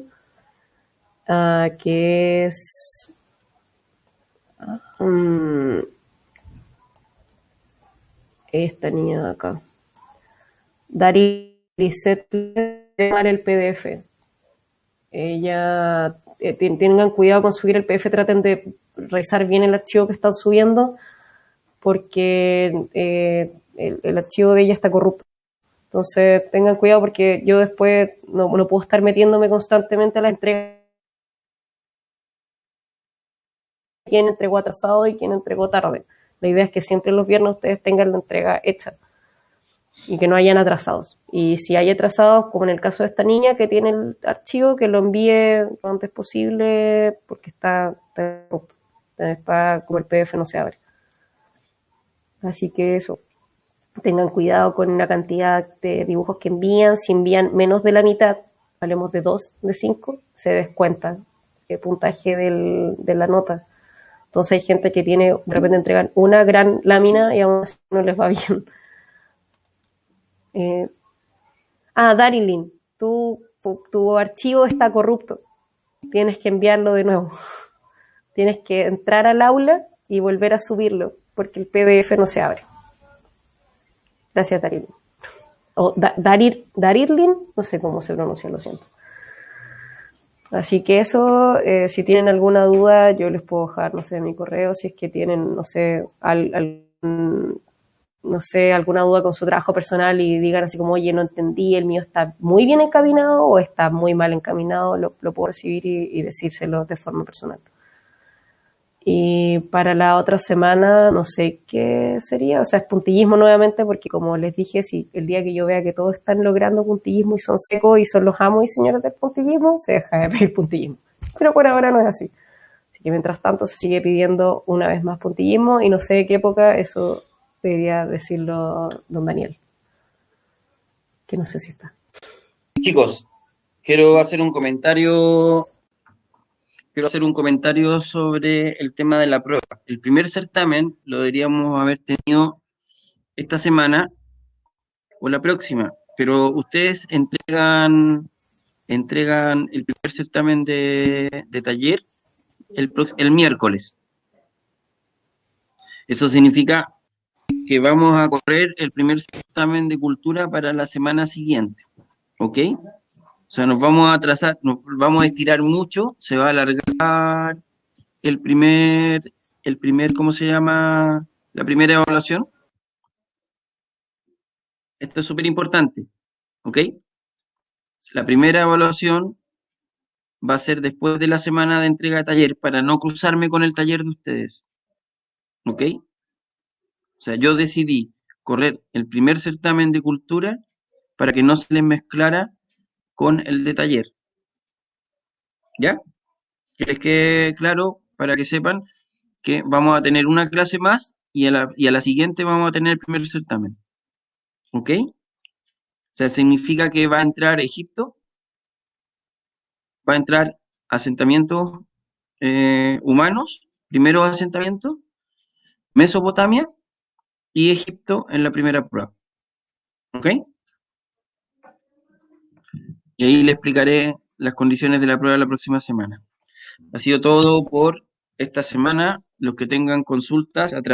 que es esta niña de acá, Dari Lisset, el PDF. Ella, tengan cuidado con subir el PDF, traten de revisar bien el archivo que están subiendo, porque el archivo de ella está corrupto. Entonces tengan cuidado porque yo después no puedo estar metiéndome constantemente a la entrega. Quién entregó atrasado y quién entregó tarde. La idea es que siempre los viernes ustedes tengan la entrega hecha y que no hayan atrasados. Y si hay atrasados, como en el caso de esta niña que tiene el archivo, que lo envíe lo antes posible porque está como el PDF no se abre. Así que eso, tengan cuidado con la cantidad de dibujos que envían. Si envían menos de la mitad, hablemos de 2, de 5, se descuenta el puntaje de la nota. Entonces hay gente que de repente entregan una gran lámina y aún así no les va bien. Darilyn, tu archivo está corrupto. Tienes que enviarlo de nuevo. Tienes que entrar al aula y volver a subirlo, porque el PDF no se abre. Gracias, Darilyn. O Darilyn, no sé cómo se pronuncia, lo siento. Así que eso, si tienen alguna duda, yo les puedo dejar, no sé, mi correo, si es que tienen, no sé, alguna duda con su trabajo personal y digan así como, oye, no entendí, el mío está muy bien encaminado o está muy mal encaminado, lo puedo recibir y decírselo de forma personal. Y para la otra semana, no sé qué sería, o sea, es puntillismo nuevamente, porque como les dije, si el día que yo vea que todos están logrando puntillismo y son secos y son los amos y señores del puntillismo, se deja de ver el puntillismo. Pero por ahora no es así. Así que mientras tanto se sigue pidiendo una vez más puntillismo y no sé de qué época, eso debería decirlo don Daniel, que no sé si está. Chicos, quiero hacer un comentario sobre el tema de la prueba. El primer certamen lo deberíamos haber tenido esta semana o la próxima, pero ustedes entregan el primer certamen de taller el miércoles. Eso significa que vamos a correr el primer certamen de cultura para la semana siguiente, ¿ok? O sea, nos vamos a atrasar, nos vamos a estirar mucho, se va a alargar el primer, ¿cómo se llama? La primera evaluación. Esto es súper importante, ¿ok? La primera evaluación va a ser después de la semana de entrega de taller para no cruzarme con el taller de ustedes, ¿ok? O sea, yo decidí correr el primer certamen de cultura para que no se les mezclara con el de taller, ¿ya? Que les quede claro para que sepan que vamos a tener una clase más y a la siguiente vamos a tener el primer certamen, ¿ok? O sea, significa que va a entrar Egipto, va a entrar asentamientos humanos, primeros asentamientos, Mesopotamia y Egipto en la primera prueba, ¿ok? Y ahí le explicaré las condiciones de la prueba la próxima semana. Ha sido todo por esta semana. Los que tengan consultas a través